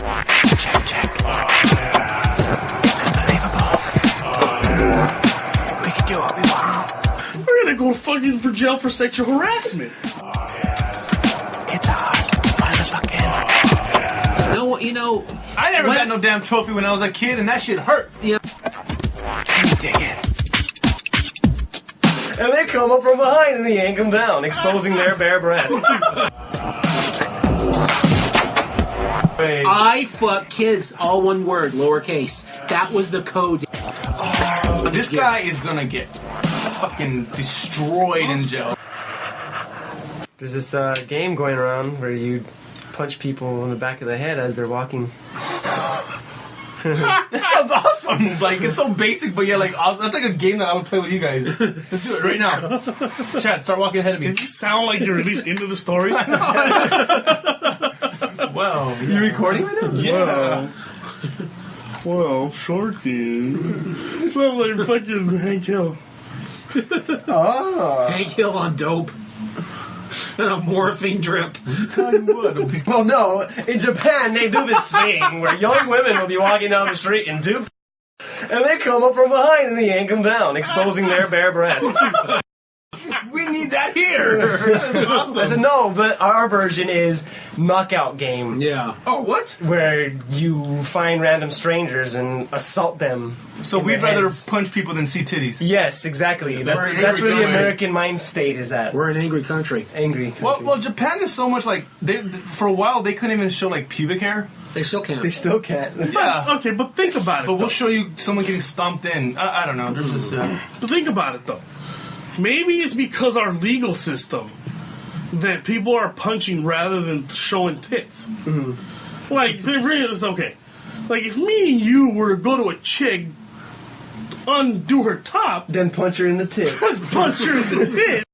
Check. It's unbelievable. We can do what we want. We're gonna go fucking for jail for sexual harassment. It's hot. Motherfucking. No, you know. I never got no damn trophy when I was a kid, and that shit hurt. Yeah. You dig it. And they come up from behind and they yank them down, exposing their bare breasts. I fuck kids, all one word, lowercase. That was the code. This guy is gonna get fucking destroyed in jail. There's this game going around where you punch people on the back of the head as they're walking. That sounds awesome. Like, it's so basic, but yeah, like, awesome. That's like a game that I would play with you guys. Let's do it right now. Chad, start walking ahead of me. Did you sound like you're at least into the story? Wow. You recording right now? Yeah. Well, Sharky. Well, like fucking Hank Hill. Hank Hill on dope. A morphine drip. Well, no. In Japan, they do this thing where young women will be walking down the street in dupes, and they come up from behind and they yank them down, exposing their bare breasts. We need that here. That's awesome. I said, no, but our version is knockout game. Yeah. Oh, what? Where you find random strangers and assault them. So we'd rather punch people than see titties. Yes, exactly. That's We're an where angry the country. American mind state is at. We're an angry country. Angry country. Well, Japan is so much like for a while they couldn't even show like pubic hair. They still can't. They still can't. Yeah. Okay, but think about it. But we'll show you someone getting stomped in. I don't know. There's just. But think about it, though. Maybe it's because our legal system that people are punching rather than showing tits. Mm-hmm. Like, it's okay. Like, if me and you were to go to a chick, undo her top, Then punch her in the tits. punch her in the tit,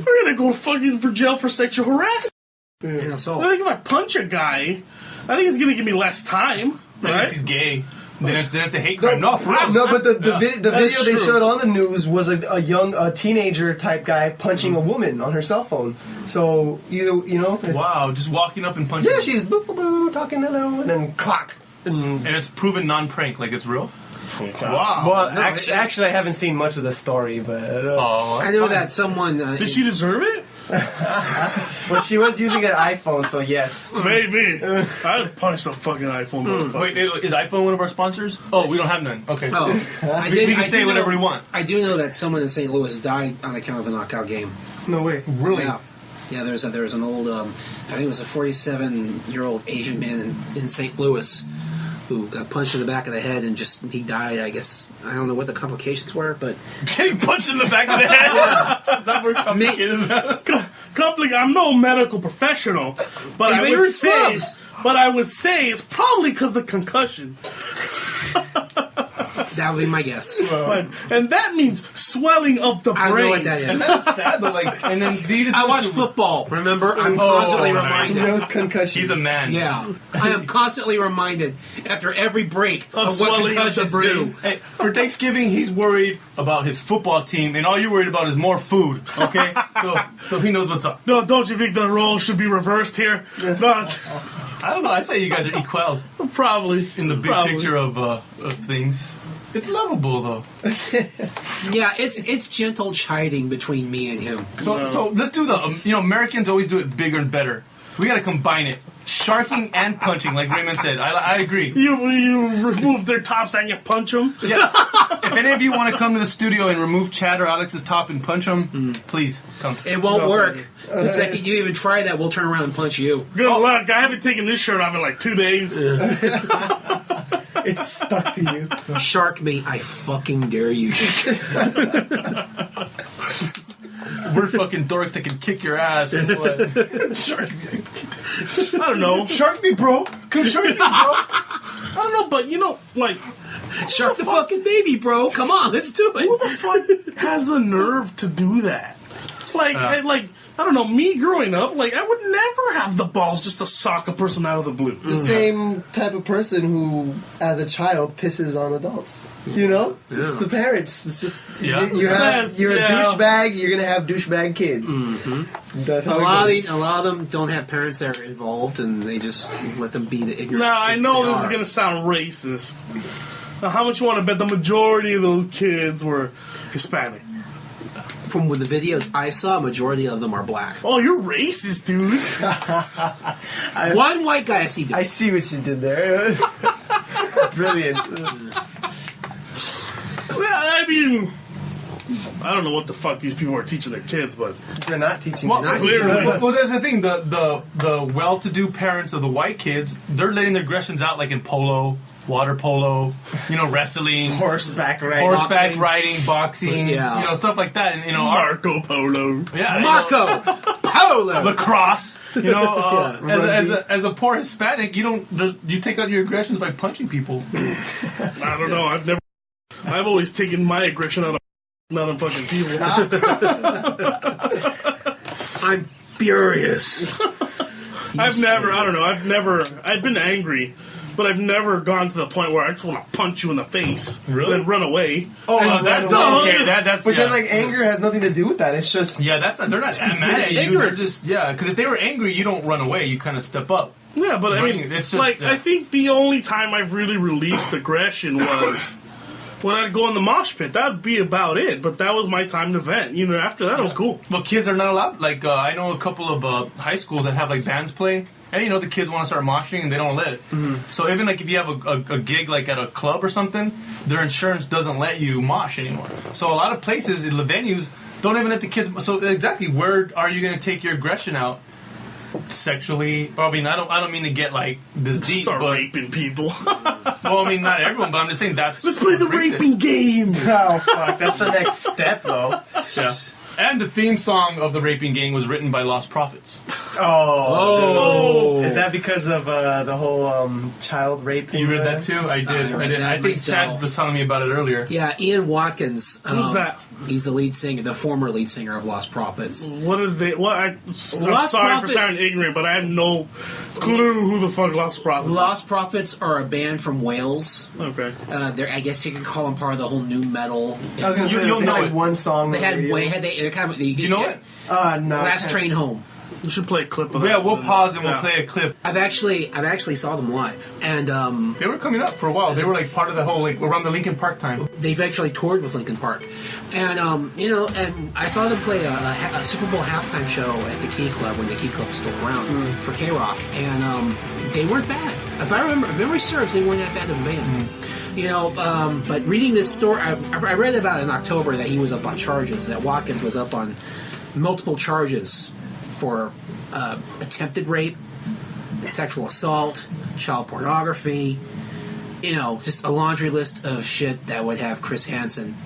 we're gonna go fucking for jail for sexual harassment. Yeah, so. I think if I punch a guy, I think it's gonna give me less time, Unless right? he's gay. Then it's a hate crime. No, for real. No, but the video they true. showed on the news was a young teenager type guy punching a woman on her cell phone. So it's, Wow, just walking up and punching. yeah, she's boo boo boo talking hello, and then clock. And it's proven non-prank, like it's real. Wow. Well, actually, I haven't seen much of the story, but I know that someone. Did she deserve it? well, she was using an iPhone, so yes. Maybe. I would punch the fucking iPhone. motherfucker. Wait, is iPhone one of our sponsors? Oh, we don't have none. Okay. Oh, we can say whatever we want. I do know that someone in St. Louis died on account of the knockout game. No way. Really? Yeah. There was an old, I think it was a 47-year-old Asian man in St. Louis who got punched in the back of the head and he died, I guess. I don't know what the complications were, but... Getting punched in the back of the head? Not more complicated. I'm no medical professional, but I would say it's probably because of the concussion. That would be my guess. And that means swelling of the brain. I don't know what that And is. that's sad, though. Like, and then I watch football, remember? I'm constantly reminded. Nose concussion. He's a man. Yeah. I am constantly reminded after every break of what swelling of the concussions do. brain. Hey, for Thanksgiving, he's worried about his football team, and all you're worried about is more food. Okay, so he knows what's up. No, don't you think the role should be reversed here? No, I don't know. I say you guys are equal probably in the big picture of things. It's lovable though. Yeah, it's gentle chiding between me and him. So let's do the Americans always do it bigger and better. We got to combine it. Sharking and punching, like Raymond said. I agree. You remove their tops and you punch them. Yeah. If any of you want to come to the studio and remove Chad or Alex's top and punch them, please come. It won't work. The second you even try that, we'll turn around and punch you. Good luck. I haven't taken this shirt off in like 2 days. It's stuck to you. Shark me, I fucking dare you. We're fucking dorks that can kick your ass. And what? Shark me. I don't know. Shark me, bro. Come shark me, bro. I don't know, but Shark the fucking baby, bro. Come on, let's do it. who the fuck has the nerve to do that? Like I don't know, me growing up, like, I would never have the balls just to sock a person out of the blue. The same type of person who, as a child, pisses on adults. You know? It's the parents. It's just, you're a douchebag, you're going to have douchebag kids. That's how a lot of them don't have parents that are involved, and they just let them be the ignorant. Now, I know this is going going to sound racist. Now, how much you want to bet the majority of those kids were Hispanic? From the videos I saw, a majority of them are black. Oh, you're racist, dude. One white guy I see. I see what you did there. Brilliant. Well, I mean, I don't know what the fuck these people are teaching their kids, but they're not teaching. Well, them. well, that's the thing. The well-to-do parents of the white kids, they're letting their aggressions out, like in polo, water polo, wrestling, horseback riding, boxing, stuff like that, and Marco Polo, Marco Polo, lacrosse. As a poor Hispanic, you take out your aggressions by punching people. I don't know. I've always taken my aggression out of fucking people. I'm furious. I've been angry, but I've never gone to the point where I just want to punch you in the face and then run away. Oh, that's not okay. But then, anger has nothing to do with that. It's just they're not that mad at you. They're just because if they were angry, you don't run away. You kind of step up. Yeah, but I mean, it's just, I think the only time I've really released aggression was when I'd go in the mosh pit. That'd be about it. But that was my time to vent. After that, it was cool. But kids are not allowed. I know a couple of high schools that have bands play. And the kids want to start moshing and they don't let it. So even if you have a gig at a club or something, their insurance doesn't let you mosh anymore. So a lot of places in the venues don't even let the kids. So exactly, where are you going to take your aggression out? Sexually? I mean, I don't mean to get this deep. Start raping people. Well, I mean, not everyone, but I'm just saying that's. Let's play the raping game. Oh fuck, that's the next step though. Yeah. And the theme song of the raping game was written by Lost Prophets. Oh. Is that because of the whole child rape thing? You read that too? I did. I think Chad was telling me about it earlier. Yeah, Ian Watkins. Who's that? He's the lead singer, the former lead singer of Lost Prophets. What did they? I'm sorry for sounding ignorant, but I have no clue who the fuck Lost Prophets. Lost Prophets are a band from Wales. Okay. I guess you could call them part of the whole new metal. I was going to say you'll know one song. They had kind of. Do you know it? No. Last Train Home. We should play a clip of that. Yeah, we'll pause and we'll play a clip. I've actually saw them live, and they were coming up for a while. They were part of the whole around the Linkin Park time. They've actually toured with Linkin Park, and and I saw them play a Super Bowl halftime show at the Key Club when the Key Club was still around for K-Rock, and they weren't bad. If I remember, if memory serves, they weren't that bad of a band. But reading this story, I read about in October that he was up on charges. That Watkins was up on multiple charges for attempted rape, sexual assault, child pornography, just a laundry list of shit that would have Chris Hansen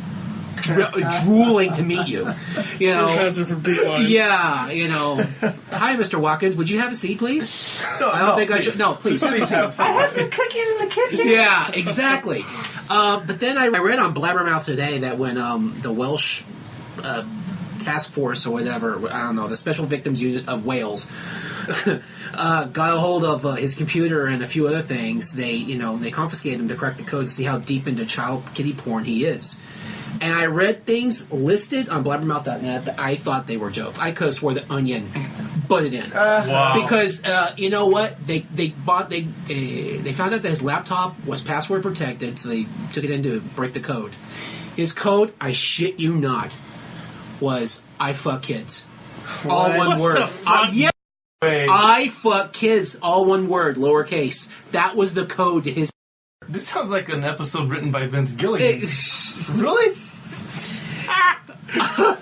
drooling to meet you. Chris Hansen from Dateline. Yeah, Hi, Mr. Watkins. Would you have a seat, please? I don't think I should. No, please have a seat. I have the cookies in the kitchen. Yeah, exactly. But then I read on Blabbermouth today that when the Welsh task force or whatever, I don't know, the Special Victims Unit of Wales got a hold of his computer and a few other things. They confiscated him to crack the code to see how deep into child kiddie porn he is. And I read things listed on blabbermouth.net that I thought they were jokes. I could have swore the Onion butted in. Wow. Because you know what? They found out that his laptop was password protected, so they took it in to break the code. His code, I shit you not, was I fuck kids. All one word. Yeah. I fuck kids. All one word, lowercase. That was the code to his. This sounds like an episode written by Vince Gilligan. Really?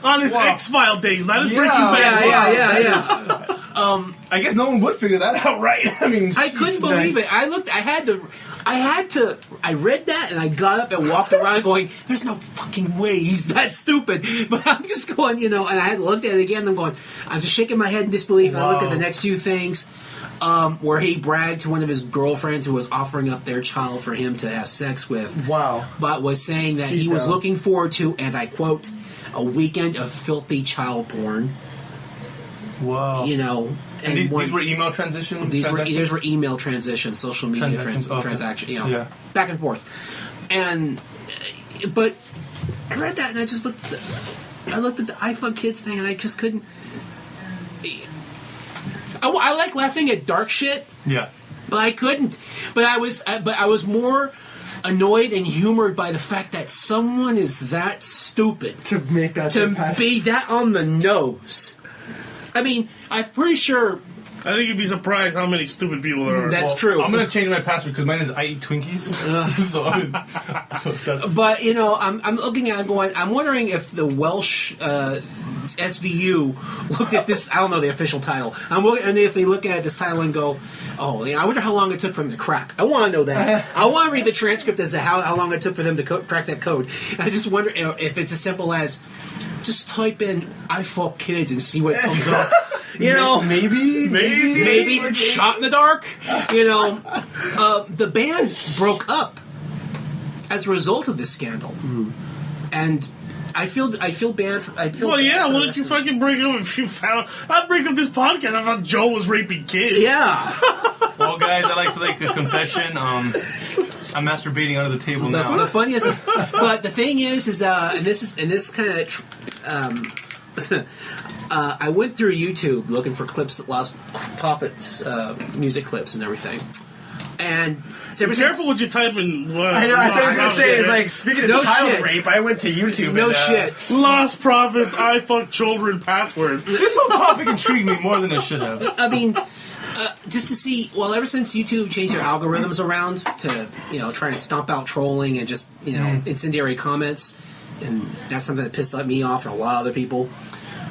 On his X-File days, not his Breaking Bad. Yeah. I guess no one would figure that out, right? I mean, I couldn't believe it. I read that and I got up and walked around going, there's no fucking way he's that stupid. But I'm just going, and I had looked at it again and I'm just shaking my head in disbelief. Wow. I looked at the next few things where he bragged to one of his girlfriends who was offering up their child for him to have sex with. Wow. But was saying that he was looking forward to, and I quote, a weekend of filthy child porn. Wow. You know, and these were email transitions. These were email transitions, social media transaction. You know, back and forth. And but I read that and I just looked at the iFuck Kids thing and I just couldn't. I like laughing at dark shit. Yeah. But I couldn't. But I was more annoyed and humored by the fact that someone is that stupid to make that be that on the nose. I mean, I'm pretty sure. I think you'd be surprised how many stupid people there are. That's true. I'm gonna change my password because mine is I eat Twinkies. But you know, I'm looking at it going. I'm wondering if the Welsh SVU looked at this. I don't know the official title. I'm looking, and if they look at this title and go, "Oh, I wonder how long it took for them to crack." I want to know that. I want to read the transcript as to how long it took for them to crack that code. I just wonder if it's as simple as just type in "iFuck Kids" and see what comes up. You know, maybe shot in the dark. You know, the band broke up as a result of this scandal, and I feel bad. Well, yeah. Why did you fucking break up if you found? I'd break up this podcast. I found Joe was raping kids. Yeah. Well, guys, I like to make a confession. I'm masturbating under the table now. The funniest, but the thing is, and this kind of. I went through YouTube looking for clips, Lost Prophets music clips and everything. And be careful what you type in. I thought I was going to say, it's like, speaking of child rape, I went to YouTube. No shit. Lost Prophets, I fuck children password. This whole topic intrigued me more than it should have. I mean, just to see, well, ever since YouTube changed their algorithms around to, you know, try and stomp out trolling and just, you know, incendiary comments, and that's something that pissed me off and a lot of other people.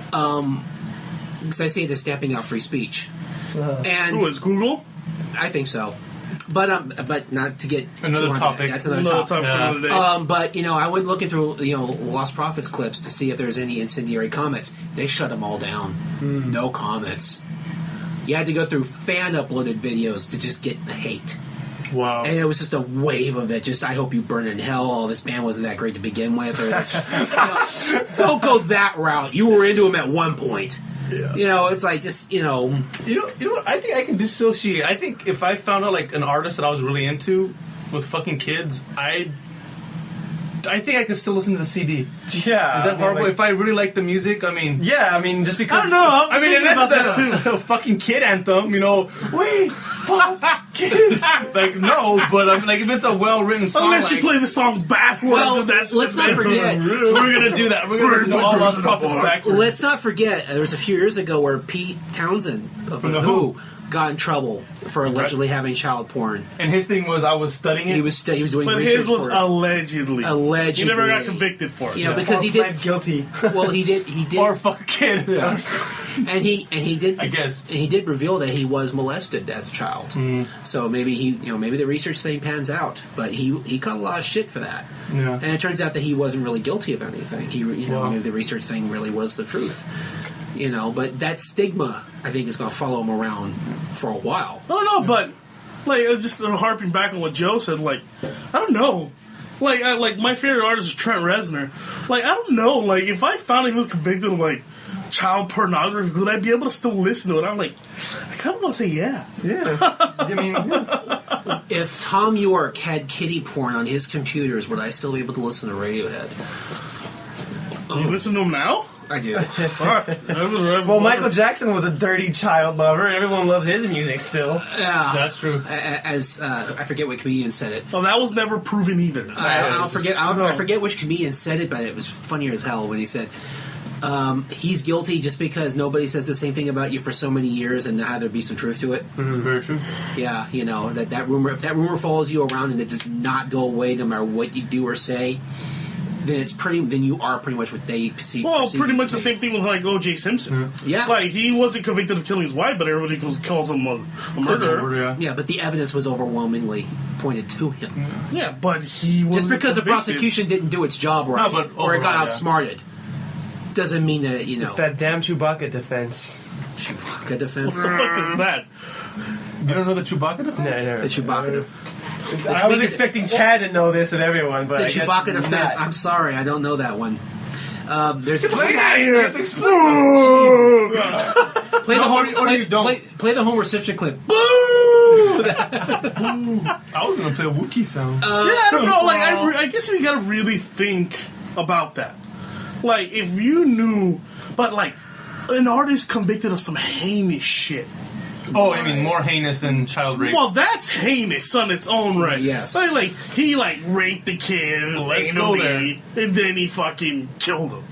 Because I say they're stamping out free speech. And who is Google? I think so. But not to get another topic. That's another topic. For another day. But you know, I went looking through Lost Prophets clips to see if there's any incendiary comments. They shut them all down. No comments. You had to go through fan uploaded videos to just get the hate. Wow. And it was just a wave of it. Just, I hope you burn in hell. Oh, this band wasn't that great to begin with. Or this, don't go that route. You were into them at one point. Yeah. You know, it's like just, You know what? I think I can dissociate. I think if I found out like an artist that I was really into with fucking kids, I think I could still listen to the CD. Yeah. Is that horrible? Like, if I really like the music, I mean... Yeah, I mean, just because... I don't know. I mean, unless it's a fucking kid anthem, you know, wait, fuck, kids. Like, no, but I'm like, if it's a well-written song... Unless you play the song backwards, well, and that's... let's not forget... We're going to do that. We're going to do all Lost Prophets backwards. Let's not forget, there was a few years ago where Pete Townsend of The Who got in trouble for allegedly having child porn. And his thing was, I was studying it. He was doing but research his was for it. Allegedly. Allegedly. He never got convicted for it. You know, because he did... pled guilty. Well, he did... Or fuck a kid. Yeah. And he did... I guess. And he did reveal that he was molested as a child. So maybe maybe the research thing pans out. But he caught a lot of shit for that. Yeah. And it turns out that he wasn't really guilty of anything. Maybe the research thing really was the truth. You know, but that stigma, I think, is going to follow him around for a while. I don't know, but like just harping back on what Joe said, like I don't know, like my favorite artist is Trent Reznor. Like I don't know, like if I found he was convicted of like child pornography, would I be able to still listen to it? I'm like, I kind of want to say yeah. I mean, yeah. If Tom York had kiddie porn on his computers, would I still be able to listen to Radiohead? You listen to him now? I do. Well, Michael Jackson was a dirty child lover. Everyone loves his music still. Yeah, that's true. As I forget what comedian said it. Oh, that was never proven either. I forget which comedian said it, but it was funnier as hell when he said he's guilty just because nobody says the same thing about you for so many years, and now there be some truth to it. Very true. Yeah, you know that rumor. If that rumor follows you around and it does not go away, no matter what you do or say, then you are pretty much what they perceive. Well, pretty much the same thing with like O.J. Simpson. Yeah, like he wasn't convicted of killing his wife, but everybody calls him a murderer. Yeah, but the evidence was overwhelmingly pointed to him. Yeah, but he wasn't just because convicted. the prosecution didn't do its job right, or it got outsmarted, doesn't mean that It's that damn Chewbacca defense. Chewbacca defense. What the fuck is that? You don't know the Chewbacca defense? No. The Chewbacca defense. I was expecting Chad to know this and everyone, but the I guess Chewbacca defense. not. I'm sorry, I don't know that one. There's Play the home reception clip. Boo! I was gonna play a Wookiee sound. I don't know. Like, I guess we gotta really think about that. Like, if you knew, but like, an artist convicted of some heinous shit. Oh, I mean, more heinous than child rape. Well, that's heinous on its own right. Yes. Like he raped the kid, Let's go there. and then he fucking killed him,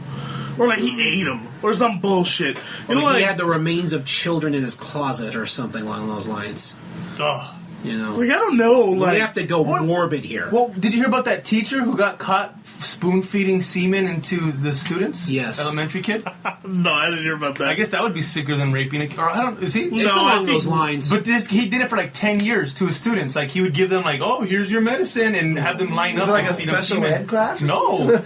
or like he ate him, or some bullshit. Or like he had the remains of children in his closet, or something along those lines. Ugh. You know, like, I don't know. Like, we have to go morbid here. Well, did you hear about that teacher who got caught spoon-feeding semen into the students? Yes. Elementary kid? no, I didn't hear about that. I guess that would be sicker than raping a kid. Or I don't... Is he? It's No, I along think- those lines. But he did it for like 10 years to his students. Like, he would give them like, oh, here's your medicine, and have them line Was up. it like a and feed them special semen. ed class? No.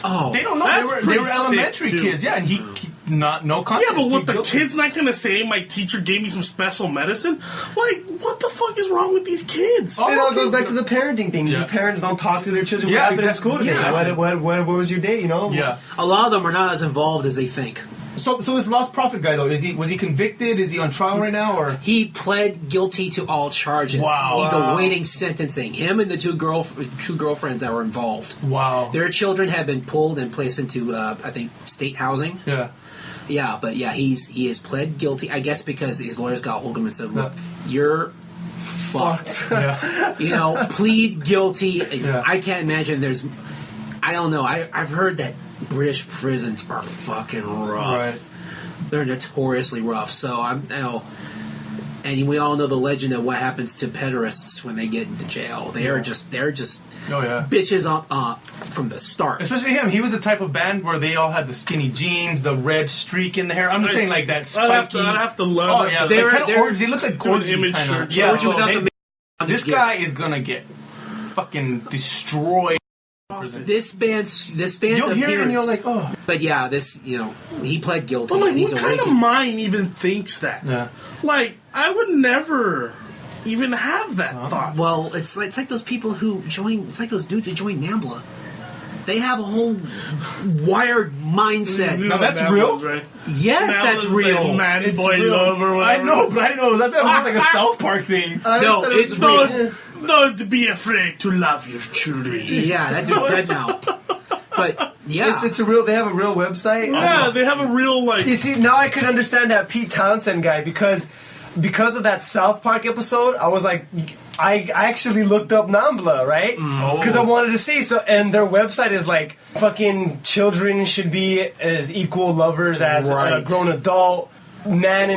Oh, They don't know. That's They pretty were sick, elementary too. kids. Yeah, and he no context. Yeah, but what plead the guilty. kid's not gonna say? My teacher gave me some special medicine. Like, what the fuck is wrong with these kids? It all goes back to the parenting thing. Yeah. These parents don't talk to their children. Yeah, What happened in exactly. school today? Yeah. What was your day? You know? Yeah. a lot of them are not as involved as they think. So this Lost Prophet guy though, was he convicted? Is he on trial right now, or? He pled guilty to all charges. Wow. He's awaiting sentencing. Him and the two girlfriends that were involved. Wow. Their children have been pulled and placed into, I think, state housing. Yeah. Yeah, but yeah, he has pled guilty. I guess because his lawyers got hold of him and said, "Look, you're fucked. Yeah. You know, plead guilty." Yeah. I can't imagine there's. I don't know. I've heard that British prisons are fucking rough. Right. They're notoriously rough. So and we all know the legend of what happens to pederasts when they get into jail. They're just Oh yeah. bitches from the start. Especially him. He was the type of band where they all had the skinny jeans, the red streak in the hair. I'm just saying, like that spiky. I'd have to learn. Oh yeah, They're- kind of they're- orange. They look like do an orgy image kinda. search. Yeah, Orgy so without they- the this guy is gonna get fucking destroyed. This band's You'll appearance. hear it and you're like, oh. But yeah, he pled guilty. But like, and he's what kind of awaiting. mind even thinks that? Yeah. Like, I would never even have that thought. Well, it's like those people who join. It's like those dudes who join NAMBLA. They have a whole wired mindset. You Now know that's that real? was, right? Yes, That that's was real. Like man It's boy real. love or whatever. I know, but I didn't know that was like a South Park thing. No, it's real. Don't be afraid to love your children. Yeah, that dude's dead now. But yeah, It's a real. They have a real website. Yeah, they have a real like. You see, now I could understand that Pete Townsend guy because of that South Park episode. I was like, I actually looked up N.A.M.B.L.A, right? Because I wanted to see. So, and their website is like, fucking children should be as equal lovers as a Right. grown adult. A man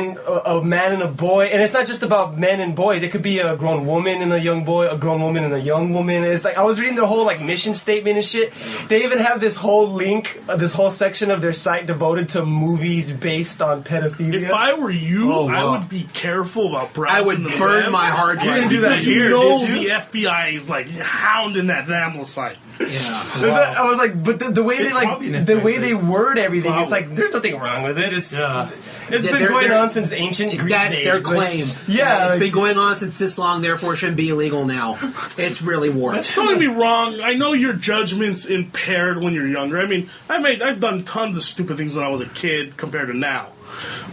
and a boy, and it's not just about men and boys. It could be a grown woman and a young boy, a grown woman and a young woman. It's like I was reading their whole like mission statement and shit. They even have this whole link, this whole section of their site devoted to movies based on pedophilia. If I were you, Oh, I wow. would be careful about browsing. I would the burn web. my hard drive. didn't do that Because here, you know did you? the FBI is like hounding that NAMBLA site. Yeah. I was like, but the way It's they like probably an the FBI way site. they word everything, it's Probably. like there's nothing wrong with it. It's Yeah. been They're- going they're- on since ancient Greek That's days. their Like, claim. yeah, It's like- been going on since this long, therefore it shouldn't be illegal now. It's really warped. Don't get me wrong. I know your judgment's impaired when you're younger. I mean, I've done tons of stupid things when I was a kid compared to now,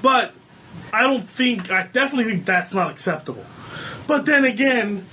but I definitely think that's not acceptable. But then again,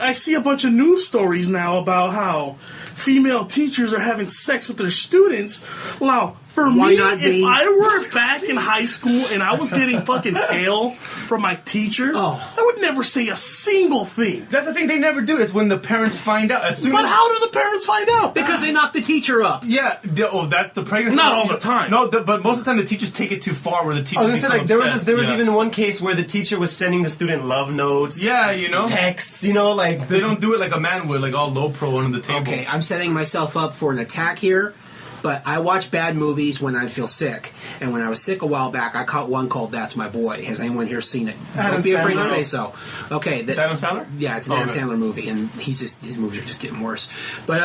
I see a bunch of news stories now about how female teachers are having sex with their students. Wow. For Why me, not if me? I were back in high school and I was getting fucking tail from my teacher, I would never say a single thing. That's the thing they never do. It's when the parents find out. As soon But as how do the parents find out? Because they knocked the teacher up. Yeah, that's the pregnancy. Not all the time. No, but most of the time the teachers take it too far where the teacher. I was gonna say, like, there was yeah. even one case where the teacher was sending the student love notes, Yeah, you know, texts, like they don't do it like a man would, like all low pro under the table. Okay, I'm setting myself up for an attack here, but I watch bad movies when I feel sick. And when I was sick a while back, I caught one called That's My Boy. Has anyone here seen it? Adam Don't be afraid to Sandler? say so. Okay. Adam Sandler? Yeah, it's an Adam Sandler movie, and his movies are just getting worse. But,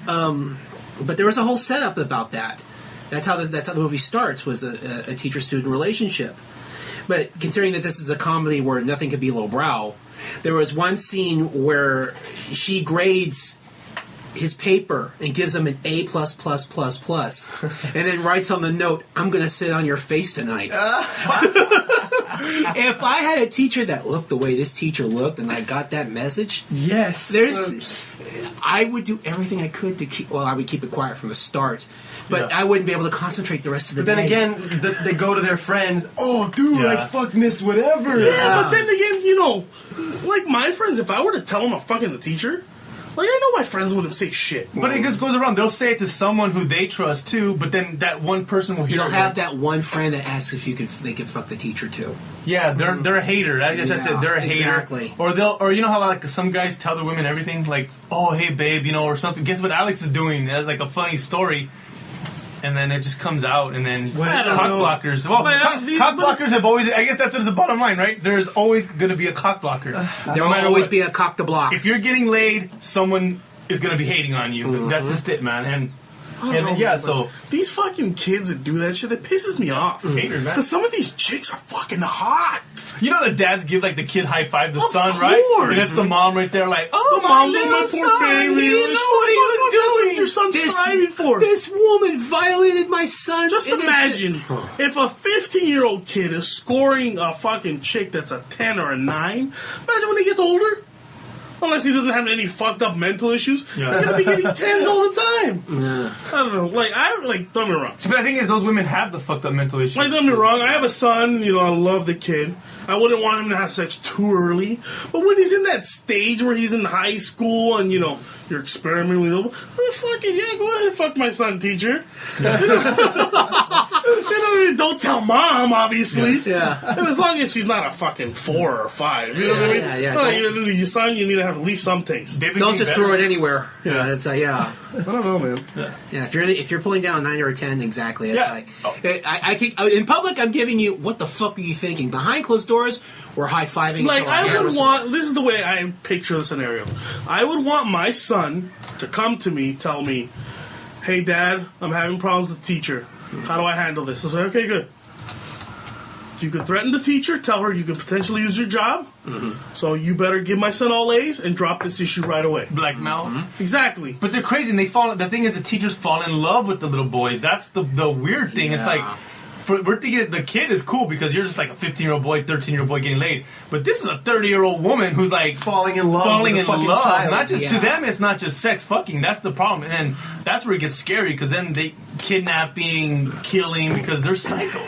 but there was a whole setup about that. That's how the movie starts, was a teacher-student relationship. But considering that this is a comedy where nothing could be lowbrow, there was one scene where she grades his paper and gives him an A++++, and then writes on the note, "I'm going to sit on your face tonight." If I had a teacher that looked the way this teacher looked, and I got that message, Yes. I would do everything I could to keep. Well, I would keep it quiet from the start, but I wouldn't be able to concentrate the rest of the But then day. again, they go to their friends. Oh, dude, Yeah. I fucked Miss Whatever. Yeah, but then again, you know, like my friends, if I were to tell them I'm fucking the teacher, like I know my friends wouldn't say shit. But it just goes around. They'll say it to someone who they trust too, but then that one person will hear You'll it. have that one friend that asks if they can fuck the teacher too. Yeah, they're a hater. I guess that's Yeah, it. They're a hater. exactly. Or you know how like some guys tell their women everything, like, "Oh, hey babe," you know, or something. Guess what Alex is doing? That's like a funny story. And then it just comes out, and then I don't cock know. blockers. Well, Like, cock blockers have always. I guess that's the bottom line, right? There's always going to be a cock blocker. There will always be a cock to block. If you're getting laid, someone is going to be hating on you. That's just it, man. And then so These fucking kids that do that shit, that pisses me off. haters, man. Because some of these chicks are fucking hot. You know the dads give like the kid high five the Of son, right? course. And it's the mom right there, like, "Oh, The my mom, little my poor son, baby. he didn't know what he was That's what doing." your son's striving for. This woman violated my son. Just imagine if a 15-year-old kid is scoring a fucking chick that's a 10 or a 9. Imagine when he gets older. Unless he doesn't have any fucked up mental issues, Yeah. he's gonna be getting 10s all the time. I don't know. Don't me wrong. See, but the thing is, those women have the fucked up mental issues. Like, don't me wrong. I have a son. You know, I love the kid. I wouldn't want him to have sex too early. But when he's in that stage where he's in high school and, you know, you're experimenting with him, fucking, yeah, go ahead and fuck my son, teacher. Don't tell mom, obviously. Yeah. And as long as she's not a fucking 4 or 5. You know what I mean? Yeah. Like, your son, you need to have at least some taste. Don't just throw it anywhere. Yeah. It's I don't know, man. Yeah, if you're pulling down a 9 or a 10, exactly. It's Yeah. like I can, in public. I'm giving you what the fuck are you thinking? Behind closed doors, we're high fiving. Like, I would want, this is the way I picture the scenario. I would want my son to come to me, tell me, "Hey, Dad, I'm having problems with the teacher. How do I handle this?" I say, "Okay, good. You could threaten the teacher, tell her you could potentially lose your job. So you better give my son all A's and drop this issue right away." Blackmail. Exactly. But they're crazy, and the thing is, the teachers fall in love with the little boys. That's the weird thing. It's like, we're thinking the kid is cool because you're just like a 15-year-old boy, 13-year-old boy getting laid. But this is a 30-year-old woman who's like Falling in love falling with in a fucking love. child. Not just to Yeah. them, it's not just sex fucking. That's the problem. And then that's where it gets scary because then they kidnapping, killing because they're psycho.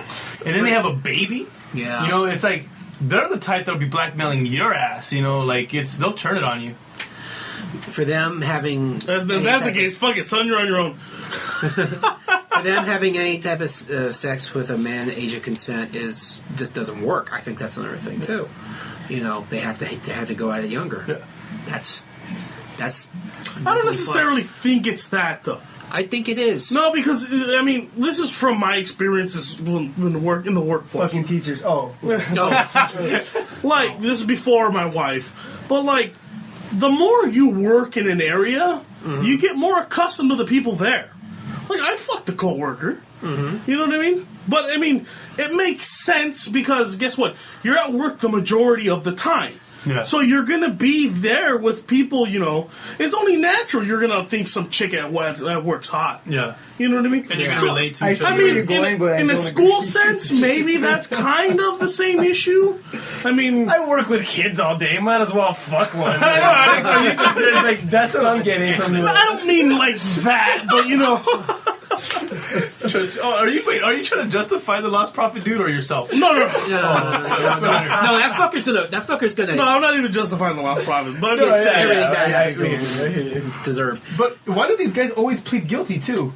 And then they have a baby. Yeah. You know, it's like they're the type that'll be blackmailing your ass. You know, like they'll turn it on you. For them having That's the case. Fuck it, son, you're on your own. for them having any type of sex with a man age of consent just doesn't work. I think that's another thing too. You know, they have to go at it younger. Yeah. That's. I don't necessarily think it's that, though. I think it is. No, because, I mean, this is from my experiences in the workforce. Fucking teachers. Oh. No. Like, this is before my wife. But, like, the more you work in an area, you get more accustomed to the people there. Like, I fucked a coworker. You know what I mean? But, I mean, it makes sense because, guess what? You're at work the majority of the time. Yeah. So you're going to be there with people, you know. It's only natural you're going to think some chick at work's hot. Yeah. You know what I mean? And you can Yeah. relate to I each see I other. where mean, you're going, but I in the don't school agree. sense, maybe that's kind of the same issue. I mean, I work with kids all day. Might as well fuck one. That's what I'm getting from this. I don't mean like that, but you know. Are you trying to justify the lost profit dude or yourself? No, No, that fucker's gonna. No, I'm not even justifying the lost profit, but I'm just saying. everything bad I happened to agree. him. It's deserved. But why do these guys always plead guilty too?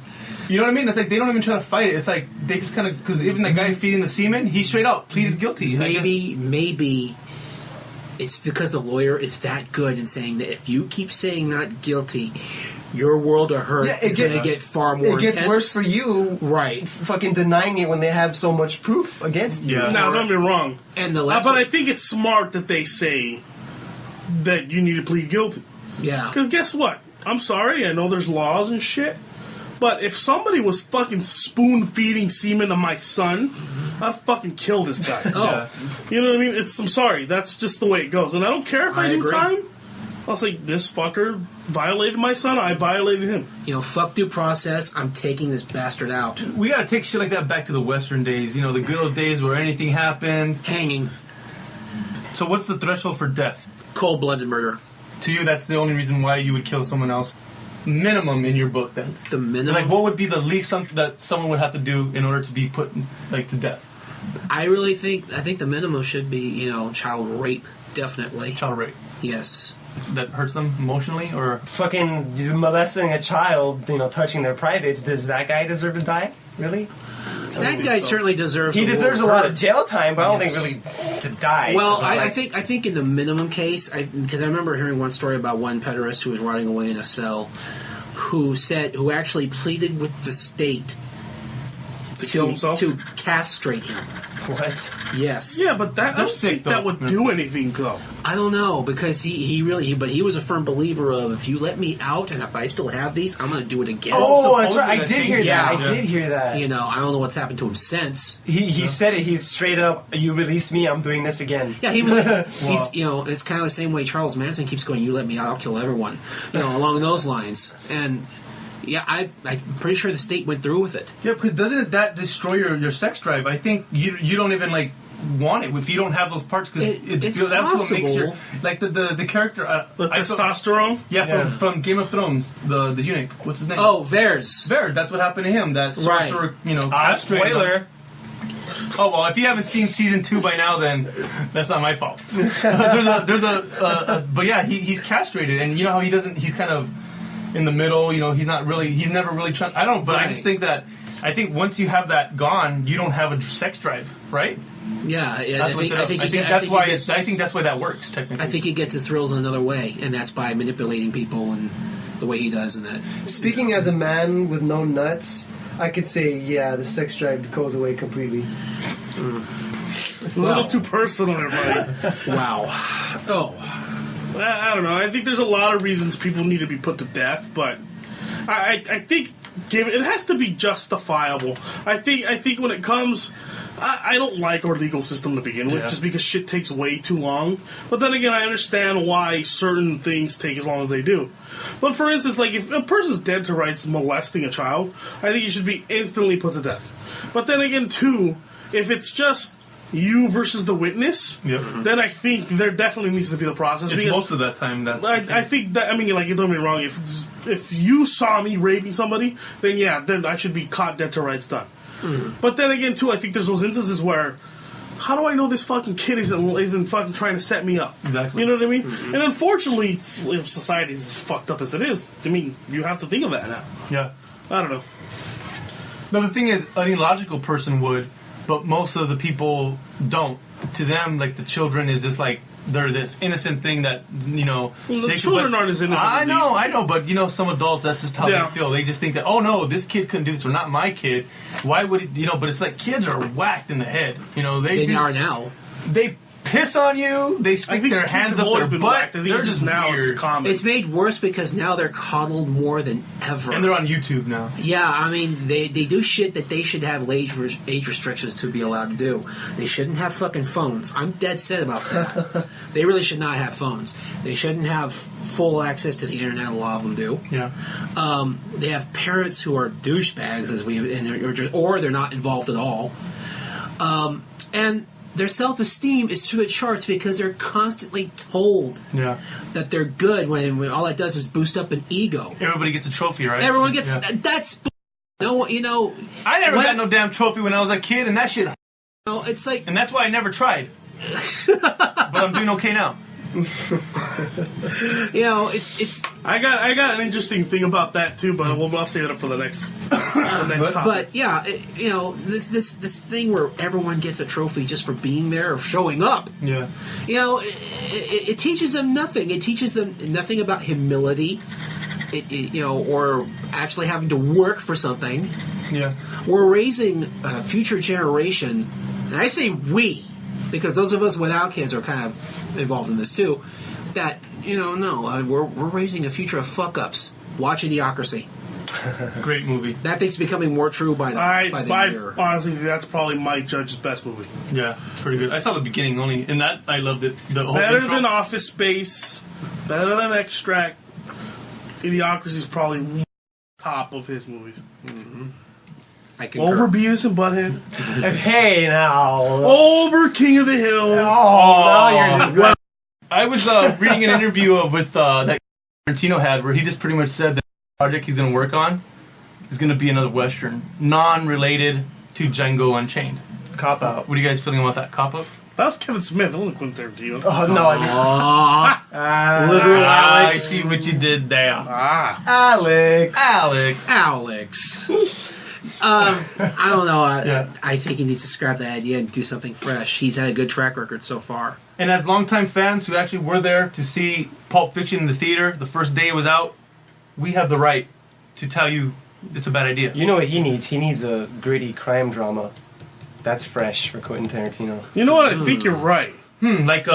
You know what I mean? It's like they don't even try to fight it. It's like they just kind of, because even the guy feeding the semen, he straight out pleaded guilty. I guess. Maybe it's because the lawyer is that good in saying that if you keep saying not guilty, your world of hurt is going to get far more It gets intense. worse for you, Right. fucking denying it when they have so much proof against you. Yeah. Now, don't get me wrong. And the But lesson. I think it's smart that they say that you need to plead guilty. Yeah. Because guess what? I'm sorry, I know there's laws and shit. But if somebody was fucking spoon feeding semen to my son, I'd fucking kill this guy. Oh. You know what I mean? I'm sorry, that's just the way it goes. And I don't care if I, I do agree. time. I was like, this fucker violated my son. I violated him. You know, fuck due process. I'm taking this bastard out. We gotta take shit like that back to the Western days. You know, the good old days where anything happened. Hanging. So what's the threshold for death? Cold-blooded murder. To you, that's the only reason why you would kill someone else. Minimum in your book, then. The minimum. Like, what would be the least something that someone would have to do in order to be put like to death? I think the minimum should be, you know, child rape. Definitely. Child rape. Yes. That hurts them emotionally, or fucking molesting a child, you know, touching their privates. Does that guy deserve to die? Really? That guy certainly deserves. He deserves a lot of jail time, but I don't think really to die. Well, I think in the minimum case, because I remember hearing one story about one pederast who was rotting away in a cell, who actually pleaded with the state to kill himself, to castrate him. What? Yes. Yeah, but I don't think that would do anything, though. I don't know, because he was a firm believer of, if you let me out and if I still have these, I'm going to do it again. Oh, that's right. I did hear that. I did hear that. You know, I don't know what's happened to him since. He said it. He's straight up, you release me, I'm doing this again. Yeah, he's, you know, it's kind of the same way Charles Manson keeps going, you let me out, I'll kill everyone. You know, along those lines. And... yeah, I'm pretty sure the state went through with it. Yeah, because doesn't that destroy your sex drive? I think you don't even like want it if you don't have those parts, because it's that's possible. what makes your like the character the testosterone. From Game of Thrones, the eunuch. What's his name? Oh, Varys. That's what happened to him. That sorcerer, you know, spoiler. Oh well, if you haven't seen season 2 by now, then that's not my fault. But yeah, he's castrated, and you know how he's kind of in the middle, you know, he's never really trying. I don't, but right. I think once you have that gone, you don't have a sex drive, right? Yeah, I think that's why that works. Technically, I think he gets his thrills in another way, and that's by manipulating people and the way he does. And that. Speaking as a man with no nuts, I could say, yeah, the sex drive goes away completely. A little too personal, everybody. Wow. Oh. I don't know. I think there's a lot of reasons people need to be put to death, but I think it has to be justifiable. I think when it comes, I don't like our legal system to begin with, just because shit takes way too long. But then again, I understand why certain things take as long as they do. But for instance, like if a person's dead to rights molesting a child, I think he should be instantly put to death. But then again, too, if it's just you versus the witness, then I think there definitely needs to be the process. It's most of that time that's... I think that, I mean, like, don't get me wrong, if you saw me raping somebody, then I should be caught dead to rights done. But then again, too, I think there's those instances where, how do I know this fucking kid isn't fucking trying to set me up? Exactly. You know what I mean? And unfortunately, if society's as fucked up as it is, I mean, you have to think of that now. Yeah. I don't know. No, the thing is, an illogical person would, but most of the people don't. To them, like, the children is just like, they're this innocent thing that, you know... Well, the children aren't as innocent as I know, but, you know, some adults, that's just how they feel. They just think that, oh, no, this kid couldn't do this, or not my kid. Why would it, you know, but it's like kids are whacked in the head. You know, they are now. They piss on you, they stick their hands up their butt. They're just now weird. It's common. It's made worse because now they're coddled more than ever. And they're on YouTube now. Yeah, I mean, they do shit that they should have age restrictions to be allowed to do. They shouldn't have fucking phones. I'm dead set about that. They really should not have phones. They shouldn't have full access to the internet. A lot of them do. Yeah. They have parents who are douchebags, or they're not involved at all. And their self-esteem is to the charts because they're constantly told that they're good when all that does is boost up an ego. Everybody gets a trophy, right? Everyone gets... That's... No, you know... I never got no damn trophy when I was a kid, and that shit... No, it's like... And that's why I never tried. But I'm doing okay now. You know, it's. I got an interesting thing about that too, but I'll save it up for the next topic. But yeah, you know, this thing where everyone gets a trophy just for being there or showing up. Yeah. You know, it teaches them nothing. It teaches them nothing about humility. You know, or actually having to work for something. Yeah. We're raising a future generation, and I say we, because those of us without kids are kind of involved in this too, that, you know, we're raising a future of fuck-ups. Watch Idiocracy. Great movie. That thing's becoming more true by the year. Honestly, that's probably Mike Judge's best movie. Yeah, it's pretty good. I saw the beginning only, and that I loved it. The whole better than Office Space, Better than Extract. Idiocracy is probably top of his movies. I concur. Over Beavis and Butthead. Hey, now. Over King of the Hill. Oh, no, you're just... I was reading an interview with that Tarantino had where he just pretty much said that the project he's going to work on is going to be another Western, non-related to Django Unchained. Cop out. What are you guys feeling about that cop-up? That was Kevin Smith. That wasn't Quentin Tarantino. Oh, no. Literal I Alex. see what you did there. Alex. I don't know. Yeah. I think he needs to scrap that idea and do something fresh. He's had a good track record so far. And as longtime fans who actually were there to see Pulp Fiction in the theater the first day it was out, we have the right to tell you it's a bad idea. You know what he needs? He needs a gritty crime drama. That's fresh for Quentin Tarantino. You know what? I think you're right. Like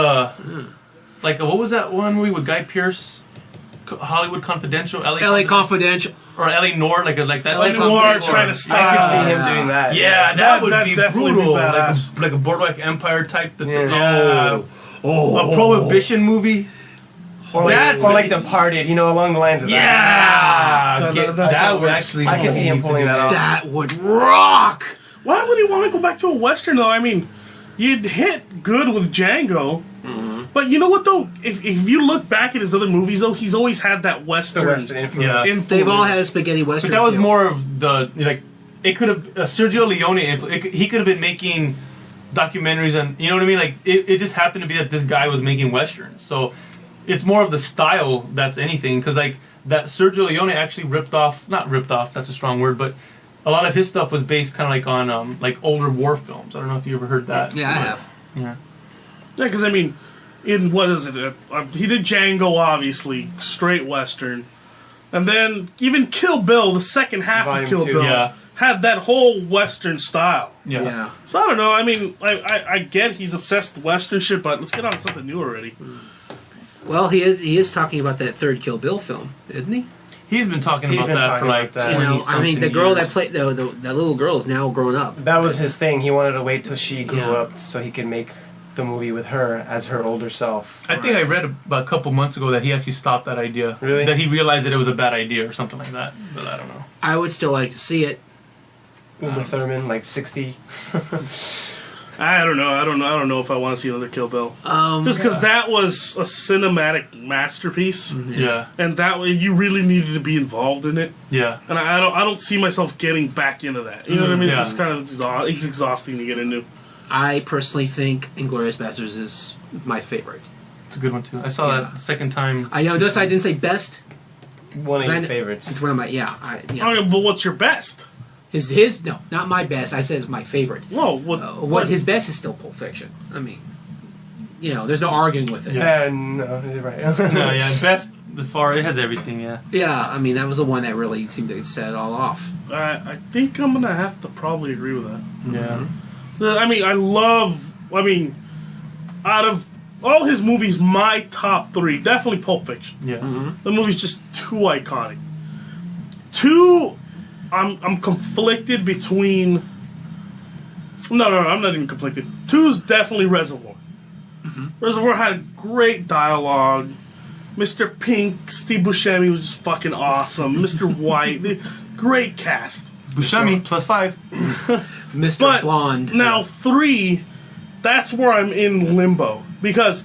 what was that one movie with Guy Pearce? Hollywood Confidential, LA Confidential. or L.A. Noir, like that. LA Noir trying to style. I could see him doing that. Yeah, that would be definitely brutal. be badass. Like a Boardwalk Empire type. Yeah. A Prohibition movie. Or like Departed, along the lines of that. Yeah, That's how that it would works. actually. I can see him pulling that off. That would rock. Why would he want to go back to a Western, though? I mean, you'd hit good with Django. But you know what, though? If you look back at his other movies, though, he's always had that Western, influence. Yeah. They've all had a spaghetti Western. But that was feel. more of the It could have Sergio Leone. He could have been making documentaries, and you know what I mean. Like it just happened to be that this guy was making westerns. So it's more of the style that's anything. Because like that Sergio Leone actually not ripped off. That's a strong word, but a lot of his stuff was based kind of like on like older war films. I don't know if you ever heard that. Yeah, I have. Yeah. Yeah, because I mean, in what is it? He did Django, obviously, straight Western, and then even Kill Bill, the second half Volume of Kill 2. Bill, Yeah. had that whole Western style. Yeah. So I don't know. I mean, I get he's obsessed with Western shit, but let's get on to something new already. Well, he is talking about that third Kill Bill film, isn't he? He's been talking about that for like that. 20 I mean, the girl years. that played that little girl is now grown up. That was his thing. He wanted to wait till she grew Yeah. up so he could make the movie with her as her older self. I think I read about a couple months ago that he actually stopped that idea. Really? That he realized that it was a bad idea or something like that. But I don't know. I would still like to see it. Uma Thurman, like 60. I don't know if I want to see another Kill Bill. Just because that was a cinematic masterpiece, Yeah. and that way you really needed to be involved in it. Yeah. And I don't see myself getting back into that. You know what I mean? Yeah. It's just kind of it's exhausting to get into. I personally think Inglourious Basterds is my favorite. It's a good one too. I saw Yeah. that the second time. I know. Notice I didn't say best. One of your It's favorites. one of my Okay, but what's your best? His no, not my best. I said it's my favorite. Whoa, What his best is still Pulp Fiction. I mean, there's no arguing with it. Yeah, no, you're right. No, yeah, best as far it has everything. Yeah. Yeah, I mean that was the one that really seemed to set it all off. I think I'm gonna have to probably agree with that. Yeah. I mean, out of all his movies, my top three definitely Pulp Fiction. Yeah. The movie's just too iconic. Two, I'm conflicted between. No, I'm not even conflicted. Two's definitely Reservoir. Reservoir had great dialogue. Mr. Pink, Steve Buscemi was just fucking awesome. Mr. White, great cast. Buscemi +5. Mr. But Blonde. now three, that's where I'm in limbo because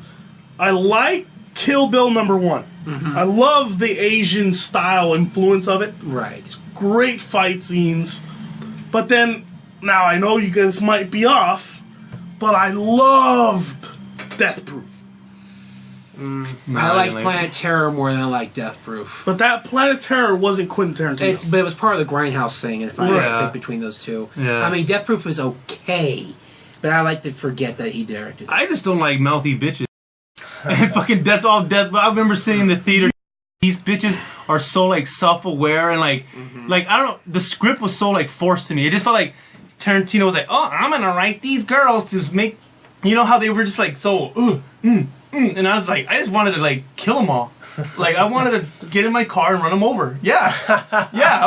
I like Kill Bill #1. I love the Asian style influence of it. Right. Great fight scenes. But then, now I know you guys might be off, but I loved Death Proof. I like Planet Terror more than I like Death Proof. But that Planet Terror wasn't Quentin Tarantino. But it was part of the Grindhouse thing, and if I had to pick between those two, Yeah. I mean, Death Proof is okay, but I like to forget that he directed it. I just don't like mouthy bitches. And fucking that's all death. But I remember sitting in the theater. These bitches are so like self-aware and like I don't know. The script was so like forced to me. It just felt like Tarantino was like, oh, I'm gonna write these girls to make, you know how they were just like so, and I was like, I just wanted to like kill them all. Like I wanted to get in my car and run them over. Yeah,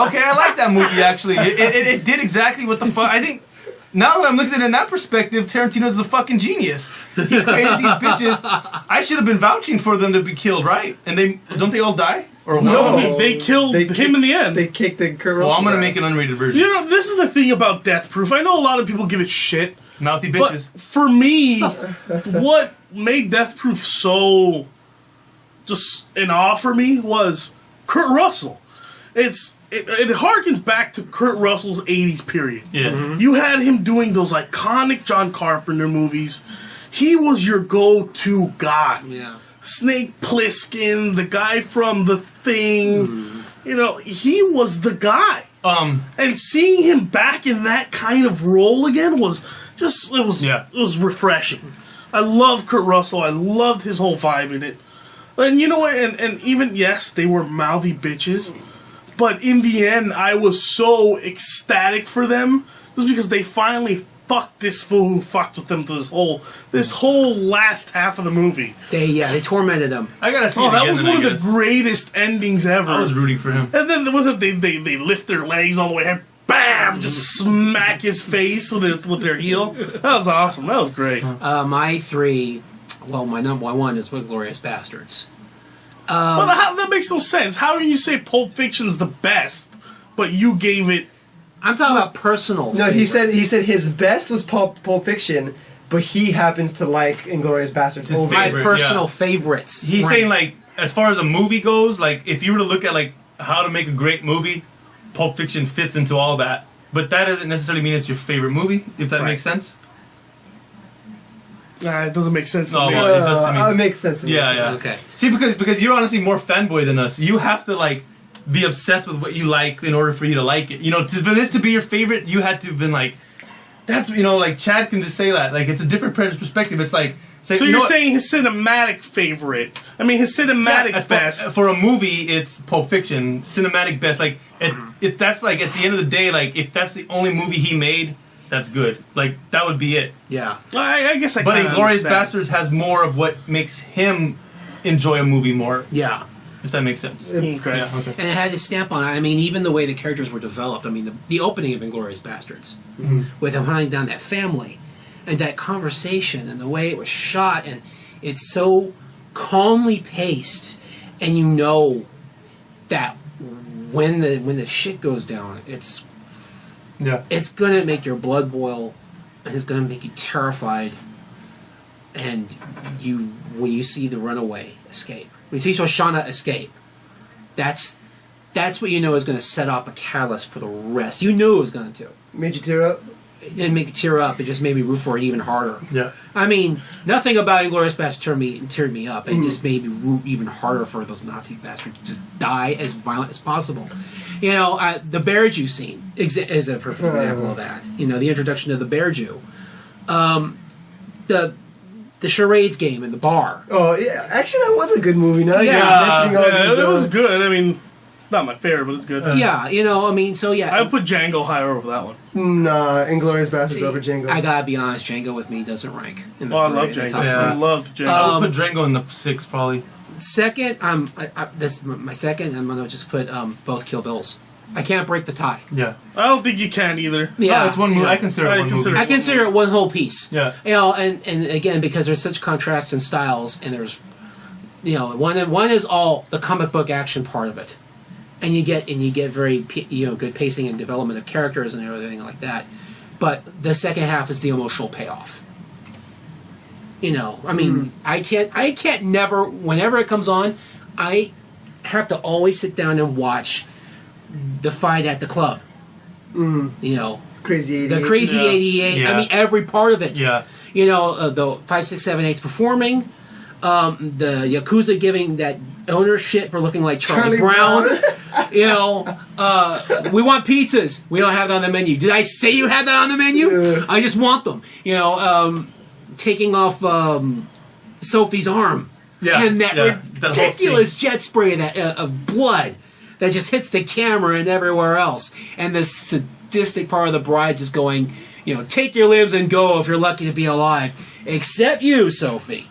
okay, I like that movie actually. It did exactly what the fuck. I think now that I'm looking at it in that perspective, Tarantino's a fucking genius. He created these bitches. I should have been vouching for them to be killed, right? And don't they all die? Or No, they killed him in the end. They kicked the Kurt Russell. Well, I'm gonna make an unrated version. You know, this is the thing about Death Proof. I know a lot of people give it shit. Mouthy bitches. But for me, what made Death Proof so just in awe for me was Kurt Russell. It harkens back to Kurt Russell's 80s period. Yeah. Mm-hmm. You had him doing those iconic John Carpenter movies. He was your go-to guy. Yeah. Snake Plissken, the guy from The Thing. You know, he was the guy. And seeing him back in that kind of role again was it was refreshing. I love Kurt Russell. I loved his whole vibe in it. And you know what? And even, yes, they were mouthy bitches. But in the end, I was so ecstatic for them. Just because they finally fucked this fool who fucked with them to this whole last half of the movie. They tormented him. I gotta see it that again, was one of the greatest endings ever. I was rooting for him. And then they lift their legs all the way, and bam, just smack his face with their heel. That was awesome. That was great. My three, well, my number one is Inglourious Bastards. But that makes no sense. How can you say Pulp Fiction's the best, but you gave it? I'm talking about personal. No, he said his best was Pulp Fiction, but he happens to like Inglourious Bastards. His over. My favorite, personal yeah. favorites. He's ranked. saying, like, as far as a movie goes, like, if you were to look at, like, how to make a great movie, Pulp Fiction fits into all that. But that doesn't necessarily mean it's your favorite movie, if that makes sense. It doesn't make sense to me. Well, it does to me. It makes sense to me. Yeah. Okay. See, because you're honestly more fanboy than us. You have to, like, be obsessed with what you like in order for you to like it. You know, for this to be your favorite, you had to have been like, that's, you know, like, Chad can just say that. Like, it's a different perspective. It's like, so you're saying his cinematic favorite. I mean, his cinematic best. For a movie, it's Pulp Fiction. Cinematic best. Like, if that's, like, at the end of the day, like, if that's the only movie he made, that's good. Like, that would be it. Yeah. I guess I But kinda Inglourious understand. Bastards has more of what makes him enjoy a movie more. Yeah. If that makes sense. Okay. Yeah, okay. And it had his stamp on it. I mean, even the way the characters were developed. I mean, the opening of Inglourious Bastards, with him hunting down that family, and that conversation, and the way it was shot, and it's so calmly paced, and you know that when the shit goes down, it's gonna make your blood boil, and it's gonna make you terrified. And when you see the runaway escape, when you see Shoshana escape, that's what you know is going to set off a catalyst for the rest. You knew it was going to. Made you tear up? It didn't make you tear up. It just made me root for it even harder. Yeah. I mean, nothing about Inglourious Bastards teared me up. It just made me root even harder for those Nazi bastards to just die as violent as possible. You know, the Bear Jew scene is a perfect example of that. You know, the introduction of the Bear Jew. The charades game in the bar. Oh, yeah. Actually, that was a good movie. Now Yeah. you're mentioning all these, It was good. I mean, not my favorite, but it's good. Yeah, you know, I mean, so yeah. I would put Django higher over that one. Nah, Inglourious Bastards over Django. I gotta be honest, Django with me doesn't rank in the Oh, I three, love in the Django. top Yeah. I three. loved Django. I would put Django in the 6, probably. Second, that's my second. I'm gonna just put both Kill Bills. I can't break the tie. Yeah. I don't think you can either. Yeah, Oh, it's one movie. I consider it one movie. I consider it one whole piece. Yeah. You know, and again, because there's such contrasts in styles, and there's, you know, one is all the comic book action part of it, and you get very good pacing and development of characters and everything like that. But the second half is the emotional payoff. You know, I mean, I can't never, whenever it comes on, I have to always sit down and watch the fight at the club. You know, Crazy 88. the Crazy 88. Yeah. I mean, every part of it. Yeah. You know, the 5, 6, 7, 8's performing, the Yakuza giving that owner shit for looking like Charlie Brown. You know, we want pizzas. We don't have that on the menu. Did I say you had that on the menu? Yeah. I just want them. You know, taking off Sophie's arm. Yeah, And that yeah, that whole ridiculous jet spray of blood that just hits the camera and everywhere else. And the sadistic part of the bride just going, you know, take your limbs and go if you're lucky to be alive. Except you, Sophie.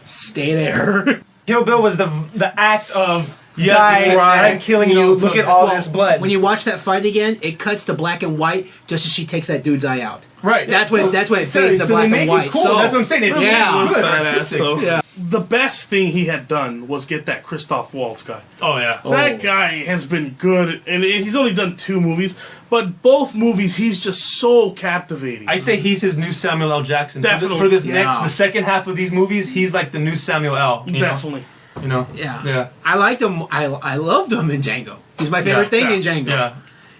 Stay there. Kill Bill was the act of die, Right. I'm killing you. Look at all this blood. When you watch that fight again, it cuts to black and white just as she takes that dude's eye out. Right. That's when it fades to black and white. Cool. So That's what I'm saying. It Yeah. was good. Badass, Artistic. though. Yeah. The best thing he had done was get that Christoph Waltz guy. Oh yeah. That guy has been good, and he's only done 2 movies, but both movies he's just so captivating. I say he's his new Samuel L. Jackson. Definitely. For this Yeah. the second half of these movies, he's like the new Samuel L. You Definitely. Know? You know. Yeah. Yeah. I liked him. I loved him in Django. He's my favorite thing in Django. Yeah.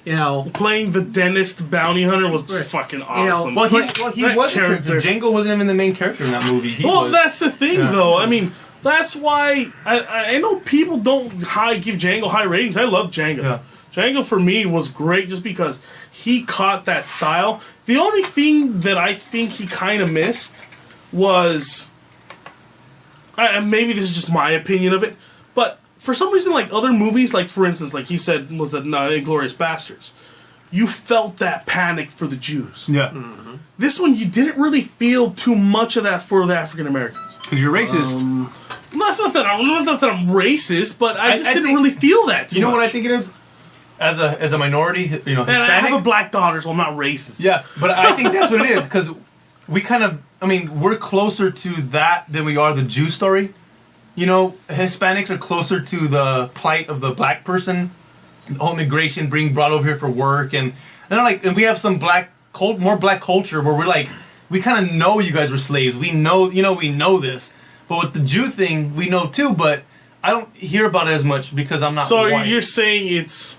You know. Playing the dentist bounty hunter was Right. fucking know, awesome. Well, he That was a character. Django wasn't even the main character in that movie. He was. That's the thing, Yeah. though. I mean, that's why I know people don't give Django high ratings. I love Django. Yeah. Django for me was great just because he caught that style. The only thing that I think he kind of missed was, maybe this is just my opinion of it, but for some reason, like other movies, like for instance, like he said, was it Inglourious Bastards, you felt that panic for the Jews. Yeah. This one, you didn't really feel too much of that for the African Americans. Because you're racist. Not that I'm racist, but I just I didn't think- really feel that too You know much. what I think it is? As a minority, you know, And I Hispanic. have a black daughter, so I'm not racist. Yeah, but I think that's what it is because we kind of, I mean, we're closer to that than we are the Jew story. You know, Hispanics are closer to the plight of the black person, the whole immigration being brought over here for work, and we have some more black culture where we're like, we kind of know you guys were slaves. We know, we know this. But with the Jew thing, we know too, but I don't hear about it as much because I'm not So white. you're saying it's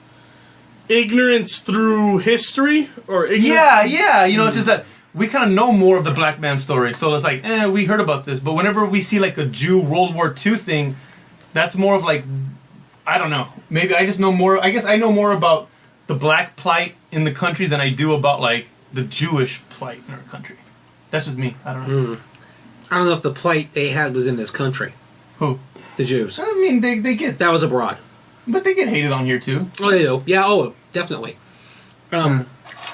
ignorance through history, or ignorance? Yeah, it's just that we kind of know more of the black man story, so it's like, we heard about this, but whenever we see like a Jew World War II thing, that's more of like, I don't know, maybe I just know more, I guess I know more about the black plight in the country than I do about like the Jewish plight in our country. That's just me, I don't know. I don't know if the plight they had was in this country. Who? The Jews. I mean, they get, That was abroad. but they get hated on here too. Oh, they do. Yeah. Oh, definitely.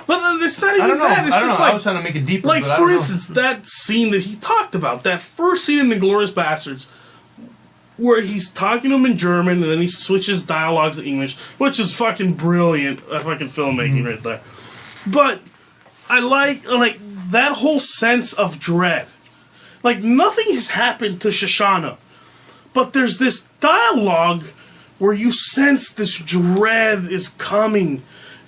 But it's not even I don't know, that. It's I don't just know, I like, was trying to make it deeper, like but I for don't know. instance, that scene that he talked about, that first scene in *Inglourious Bastards*, where he's talking to him in German and then he switches dialogues to English, which is fucking brilliant, fucking filmmaking right there. But I like that whole sense of dread. Like nothing has happened to Shoshana, but there's this dialogue where you sense this dread is coming.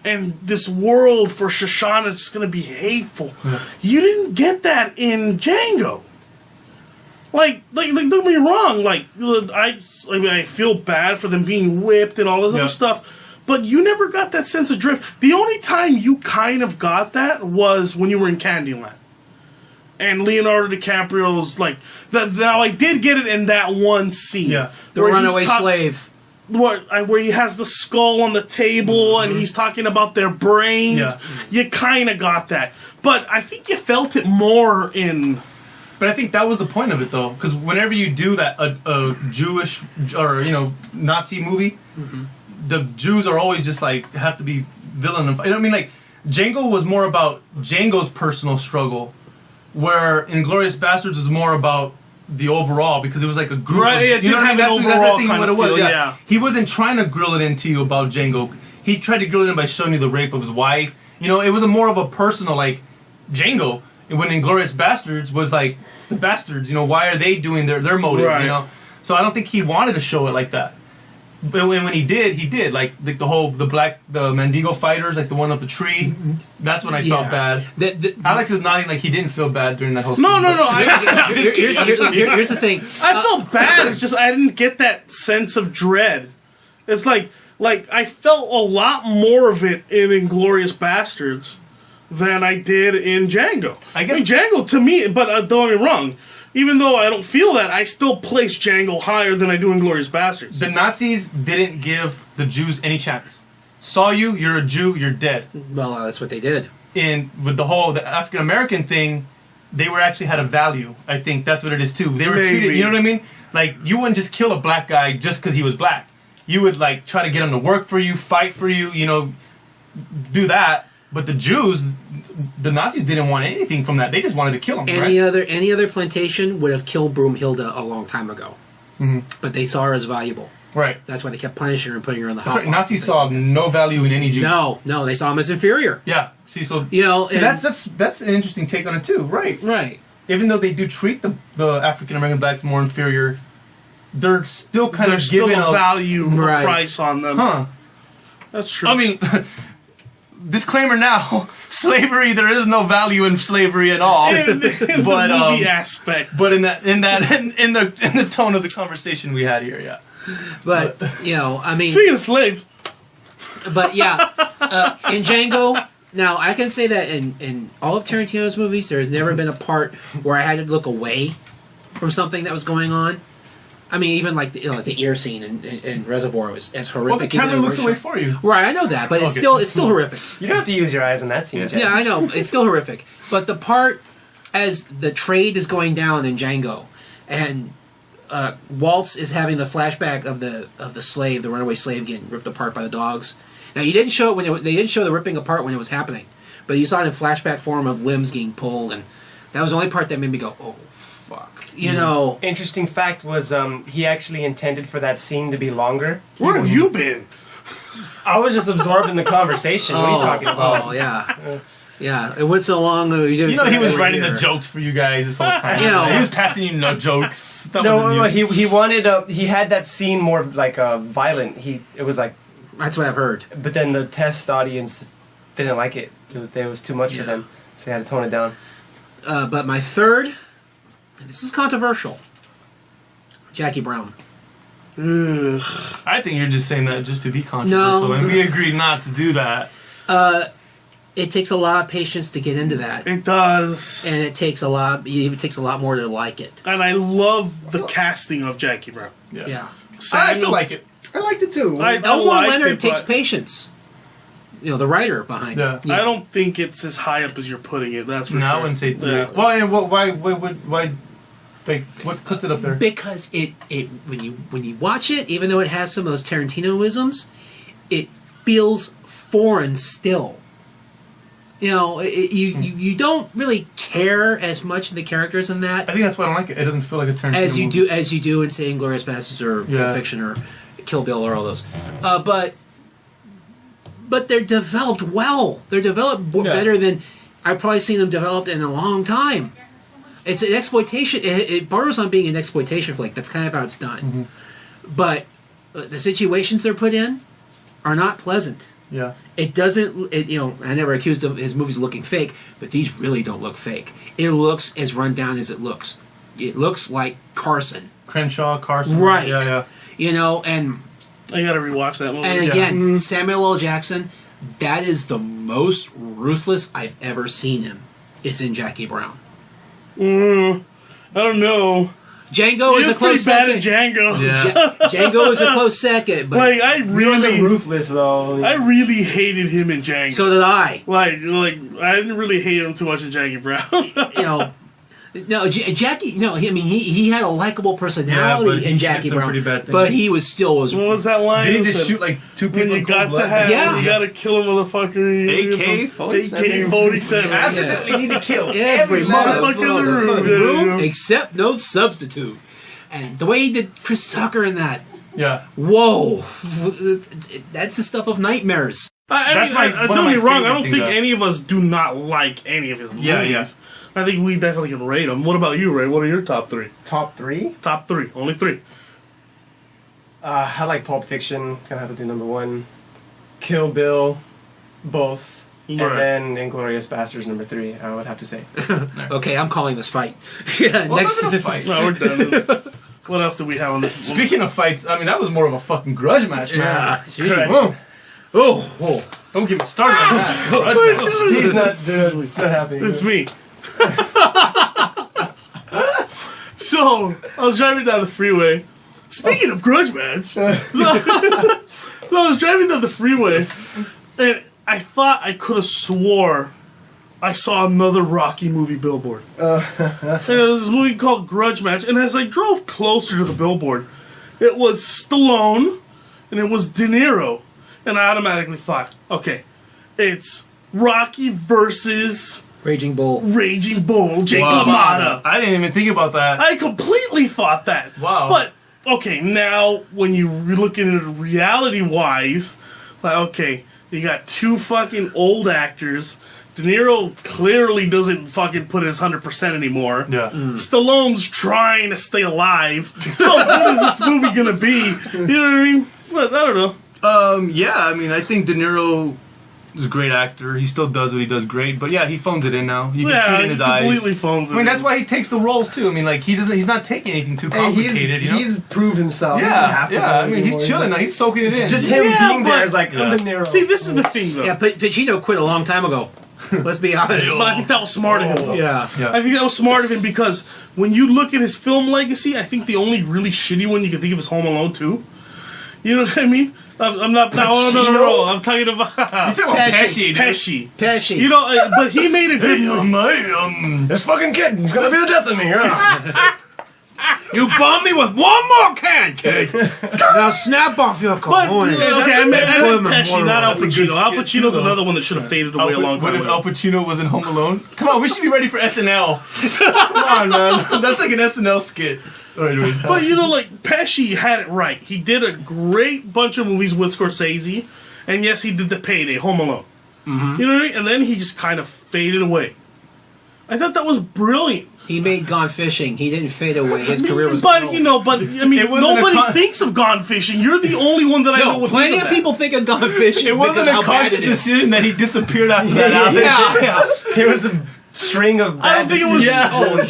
And this world for Shoshana is just going to be hateful. Yeah. You didn't get that in Django. Like, don't get me wrong. I feel bad for them being whipped and all this other stuff. But you never got that sense of dread. The only time you kind of got that was when you were in Candyland. And Leonardo DiCaprio's like... Now, I did get it in that one scene. The runaway slave. Where he has the skull on the table and he's talking about their brains. Yeah. You kind of got that. But I think you felt it more in... But I think that was the point of it, though, because whenever you do that, a Jewish or Nazi movie, the Jews are always just like have to be villain. You know what I mean? Like Django was more about Django's personal struggle, where *Inglourious Bastards* is more about the overall, because it was like a group. Right, it did have an overall kind of feel, yeah. He wasn't trying to grill it into you about Django. He tried to grill it in by showing you the rape of his wife. It was a more of a personal, like Django. When *Inglourious Bastards* was like the bastards, why are they doing their motives, right. So I don't think he wanted to show it like that. But when he did, like the Mandigo fighters, like the one up the tree. That's when I felt bad. Alex is nodding like he didn't feel bad during that whole scene. No. Here's the thing. I felt bad. It's just I didn't get that sense of dread. It's like I felt a lot more of it in *Inglourious Bastards* than I did in Django. I guess Django to me, but don't get me wrong. Even though I don't feel that, I still place Django higher than I do *Inglourious Bastards*. The Nazis didn't give the Jews any chance. Saw you, you're a Jew, you're dead. Well, that's what they did. And with the African American thing, they were actually had a value. I think that's what it is too. They were treated. You know what I mean? Like you wouldn't just kill a black guy just because he was black. You would like try to get him to work for you, fight for you. Do that. But the Jews, the Nazis didn't want anything from that. They just wanted to kill him. Any other plantation would have killed Broomhilda a long time ago. But they saw her as valuable. Right. That's why they kept punishing her and putting her in the That's hot right. box Nazis and saw things like no value in any Jew. that. No, they saw him as inferior. Yeah. See, so You know, see, and- that's an interesting take on it too. Right. Right. Even though they do treat the African American blacks more inferior, they're still kind There's of still given a value, Right. a price on them. Huh. That's true. I mean, disclaimer now: slavery. There is no value in slavery at all. in the but movie aspect. but in the tone of the conversation we had here, yeah. But, you know, I mean... Speaking of slaves, But yeah, in Django, now I can say that in all of Tarantino's movies, there's never been a part where I had to look away from something that was going on. I mean, even like the ear scene in Reservoir was as horrific. Well, the camera even looks though- away for you. Right, I know that, but it's Okay. still horrific. You don't have to use your eyes in that scene, Jack. Yeah, I know it's still horrific. But the part as the trade is going down in Django, and Waltz is having the flashback of the slave, the runaway slave, getting ripped apart by the dogs. Now you didn't show it they didn't show the ripping apart when it was happening, but you saw it in flashback form of limbs getting pulled, and that was the only part that made me go, "Oh fuck!" You know. Interesting fact was he actually intended for that scene to be longer. where have you been? I was just absorbed in the conversation. What are you talking about? Oh yeah, yeah. It went so long. You You know, he was writing the jokes for you guys this whole time. You know. He was passing you no jokes. That No, wasn't you. he wanted he had that scene more like violent. It was like, That's what I've heard. but then the test audience didn't like it. It was too much for them, so they had to tone it down. But my third, and this is controversial, Jackie Brown. Ugh. I think you're just saying that just to be controversial, No. and we agreed not to do that. It takes a lot of patience to get into that, It does. and it takes a lot more to like it. And I love the casting of Jackie Brown. Yeah. I still like it. I liked it too. I Elmore liked Leonard it, takes but patience. You know, the writer behind Yeah. it. I don't think it's as high up as you're putting it. That's for No, sure. I wouldn't say three. Yeah. Well, and why, like, what puts it up there? Because it when you watch it, even though it has some of those Tarantinoisms, it feels foreign still. You know, you don't really care as much of the characters in that I think that's why I don't like it. It doesn't feel like a Tarantino as you movie. do in say Inglourious Basterds or Yeah. Pulp Fiction or Kill Bill or all those. But they're developed well. They're developed better than I've probably seen them developed in a long time. It's an exploitation. It borders on being an exploitation flick. That's kind of how it's done. Mm-hmm. But the situations they're put in are not pleasant. Yeah. It doesn't. I never accused of his movies looking fake, but these really don't look fake. It looks as run down as it looks. It looks like Carson, Crenshaw, Carson. right? Yeah, yeah. And I gotta rewatch that movie. and again, Samuel L. Jackson. That is the most ruthless I've ever seen him. Is in Jackie Brown. I don't know. Django He is was a pretty close bad second. at Django. Yeah. Django is a close second, but Like I He wasn't really, ruthless though. I really hated him in Django. so did I. like I didn't really hate him too much in Jackie Brown. Jackie. No, he had a likable personality Yeah, but he in did Jackie some Brown, pretty bad things. but he was still was. What was that line? Did he With just the- shoot like two people when you in got cold to blood? have, Yeah. you got to kill a motherfucker. AK-47. AK-47. Absolutely need to kill Every motherfucker in the room. room Yeah. except no substitute. And the way he did Chris Tucker in that, Yeah. whoa, that's the stuff of nightmares. That's I one of don't my get me wrong. I favorite don't things, think though. any of us do not like any of his movies. Yeah, yeah. I think we definitely can rate them. What about you, Ray? What are your top three? Top three? Top three. Only three. I like Pulp Fiction. Gonna have to do number one. Kill Bill, both. Right. And then Inglourious Basterds number three. I would have to say. Okay, I'm calling this fight. Yeah, Well, next. that's a fight. No, we're done. What else do we have on this? Speaking of fights, I mean, that was more of a fucking grudge match, man. Yeah, Grudge. geez. Whoa. Oh, don't get me started on that. Grudge match. He's not. It's not happening. It's me. So, I was driving down the freeway. Speaking of grudge match, so I was driving down the freeway, and I thought I could have swore I saw another Rocky movie billboard. And it was this movie called Grudge Match, and as I drove closer to the billboard, it was Stallone, and it was De Niro, and I automatically thought, okay, it's Rocky versus Raging Bull. Raging Bull, Jake Wow. LaMotta. I didn't even think about that. I completely thought that. Wow. But okay, now when you look at it reality-wise, like, okay, you got two fucking old actors. De Niro clearly doesn't fucking put his 100% anymore. Yeah. Stallone's trying to stay alive. How good is this movie gonna be? You know what I mean? But I don't know. Yeah, I mean, I think De Niro is a great actor. He still does what he does great, but yeah, he phones it in now. You can see it in his eyes. Completely phones it I mean, that's in. why he takes the roles too. I mean, like he's not taking anything too complicated. He's proved himself. He doesn't yeah, have to yeah. I do mean, he's anymore. chilling now. He's soaking it in. Just him Yeah, being there but- is like, I'm De Niro. See, this is the thing, though. Yeah, Pacino quit a long time ago. Let's be honest. But I think that was smart of him, though. Yeah. I think that was smart of him because when you look at his film legacy, I think the only really shitty one you can think of is Home Alone 2. You know what I mean? I'm not. No. I'm talking about. You're talking about Pesci. Pesci. Pesci. You know, but he made a good movie. This fucking kid is gonna be the death of me. Yeah. You bomb me with one more can, kid. Now snap off your But cojones. okay, I meant Women, Pesci, not Al That's a good Pacino. Al skit, too, Pacino's though. another one that should have faded away a long What time if ago. Al Pacino was in Home Alone? Come on, we should be ready for SNL. Come on, man. That's like an SNL skit. Anyway. But you know, like Pesci had it right. He did a great bunch of movies with Scorsese, and yes, he did The Payday, Home Alone. Mm-hmm. You know what I mean? And then he just kind of faded away. I thought that was brilliant. He made Gone Fishing. He didn't fade away. His career was But killed. you know, I mean, It wasn't nobody thinks of Gone Fishing. You're the only one that I know. No, would plenty think of that. people think of Gone Fishing. It wasn't because a how bad conscious it is. decision that he disappeared after that outage. Yeah. It was a string of bad I don't think it was. decisions. Yeah. Holy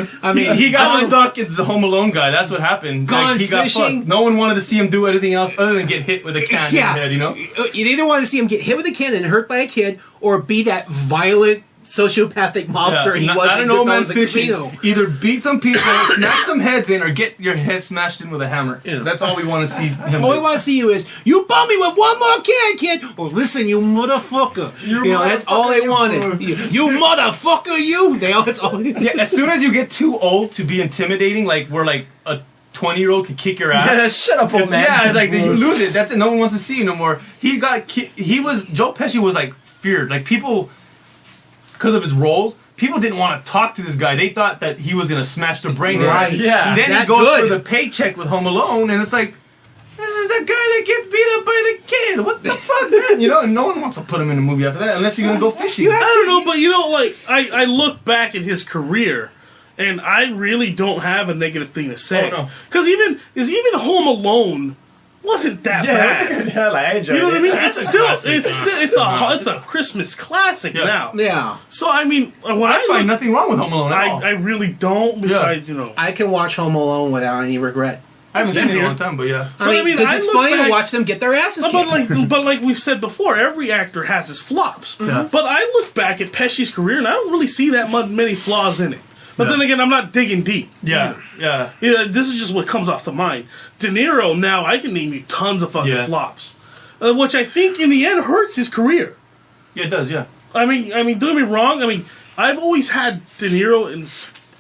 shit. I mean, He got Gone- stuck as the Home Alone guy. That's what happened. Gone He got fishing? fucked. No one wanted to see him do anything else other than get hit with a can in the head, you know? You either want to see him get hit with a cannon and hurt by a kid, or be that violent sociopathic mobster he was I in don't know, man. Goodfellas and Fishing. Casino. Either beat some people, smash some heads in, or get your head smashed in with a hammer. Yeah. That's all we want to see him All we do. want to see you is, you bump me with one more can, kid! Or listen, you motherfucker. You know, that's all they wanted. You motherfucker, you! That's all they Yeah, as soon as you get too old to be intimidating, like where like a 20-year-old could kick your ass. Yeah, shut up, old man. Yeah, it's like you lose it. That's it. No one wants to see you no more. Joe Pesci was like feared. Like people, because of his roles, people didn't want to talk to this guy. They thought that he was gonna smash their brain in. Right. Yeah. Then he That goes good. for the paycheck with Home Alone, and it's like, this is the guy that gets beat up by the kid. What the fuck, man? You know, and no one wants to put him in a movie after that unless you're gonna go fishing. I don't know, but you know, like I look back at his career, and I really don't have a negative thing to say. Oh, no. Because even Home Alone wasn't that bad. Yeah, like, I enjoyed You know what I it. mean? That's It's a still classic. it's a Christmas classic Yeah. now. Yeah. So I mean, when I I find look, nothing wrong with Home Alone at all. I really don't. Besides, you know, I can watch Home Alone without any regret. I haven't Same seen it in a here. long time, but yeah. I mean, because I it's look funny back- to watch them get their asses kicked. but like we've said before, every actor has his flops. Yeah. But I look back at Pesci's career, and I don't really see that many flaws in it. But Yeah. then again, I'm not digging deep. Yeah, yeah. Yeah, this is just what comes off the mind. De Niro, now I can name you tons of fucking Yeah. flops, which I think in the end hurts his career. Yeah, it does, yeah. I mean, don't get me wrong. I mean, I've always had De Niro in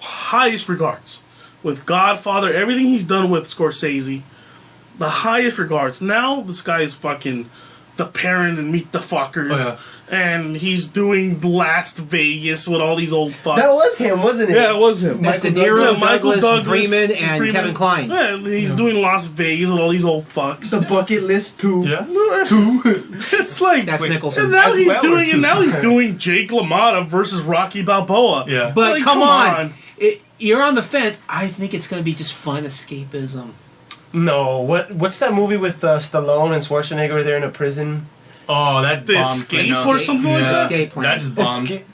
highest regards with Godfather, everything he's done with Scorsese, the highest regards. Now this guy is fucking The Parent and Meet the Fuckers, Oh, yeah. and he's doing Last Vegas with all these old fucks. That was him, wasn't it? Yeah, it was him. That's De Michael Niro, Douglas. Douglas, Freeman, and Kevin Kline. Yeah, he's doing Las Vegas with all these old fucks. The bucket list too. Yeah? It's like That's Wait, Nicholson. and now As he's well, or doing two? and now he's doing Jake LaMotta versus Rocky Balboa. Yeah. But Like, come come on. on. You're on the fence. I think it's going to be just fun escapism. No, what's that movie with Stallone and Schwarzenegger where they're in a prison? Oh, that The bombed. Escape right now. or something like that. Escape plan. That just bombed. It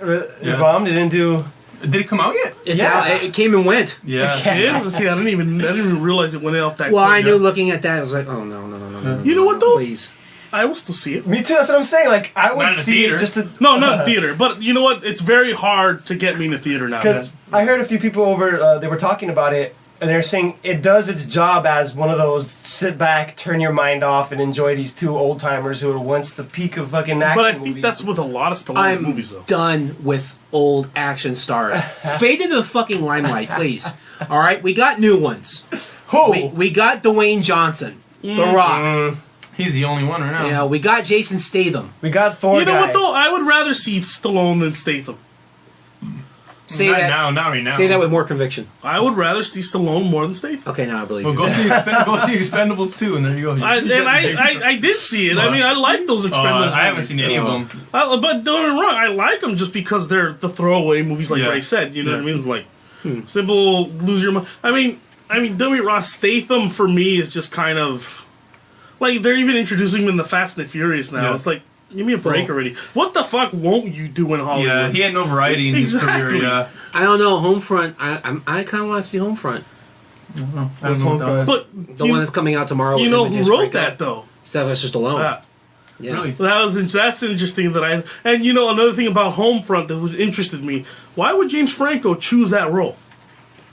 Yeah. bombed. It didn't do. Did it come out yet? It's Yeah. out. It came and went. Yeah. Yeah, see, I didn't even realize it went out that Well, quick. I knew looking at that, I was like, oh, no. You know what, though? Please. I will still see it. Me too. That's what I'm saying. Like I would Not in a see theater. it just to. No, not in theater. But you know what? It's very hard to get me in the theater now. Because I heard a few people over, they were talking about it, and they're saying it does its job as one of those sit back, turn your mind off, and enjoy these two old timers who were once the peak of fucking action But I think movies. that's with a lot of Stallone's I'm movies, though. done with old action stars. Fade into the fucking limelight, please. All right? We got new ones. Who? We got Dwayne Johnson. The Rock. He's the only one right now. Yeah, we got Jason Statham. We got Thor. You know guy. what, though? I would rather see Stallone than Statham. Say Not that. now, not right now. Say that with more conviction. I would rather see Stallone more than Statham. Okay, now I believe Well, you. go see Expendables 2, and there you go. I did see it. I mean, I like those Expendables. I haven't movies. seen any of them. But don't get me wrong, I like them just because they're the throwaway movies, like Yeah. Ray said. You know what I mean? It's like simple, lose your mind. I mean, don't get me wrong, Statham for me is just kind of like they're even introducing him in the Fast and the Furious now. Yeah. It's like, give me a break already. What the fuck won't you do in Hollywood? Yeah, he had no variety in his Exactly. career. Yeah. I don't know. Homefront. I kind of want to see Homefront. What's Homefront? But The one that's coming out tomorrow. you with know him and who James wrote Franco. that though? Sylvester Stallone. Yeah. Really? That's interesting and you know another thing about Homefront that was interested me. Why would James Franco choose that role?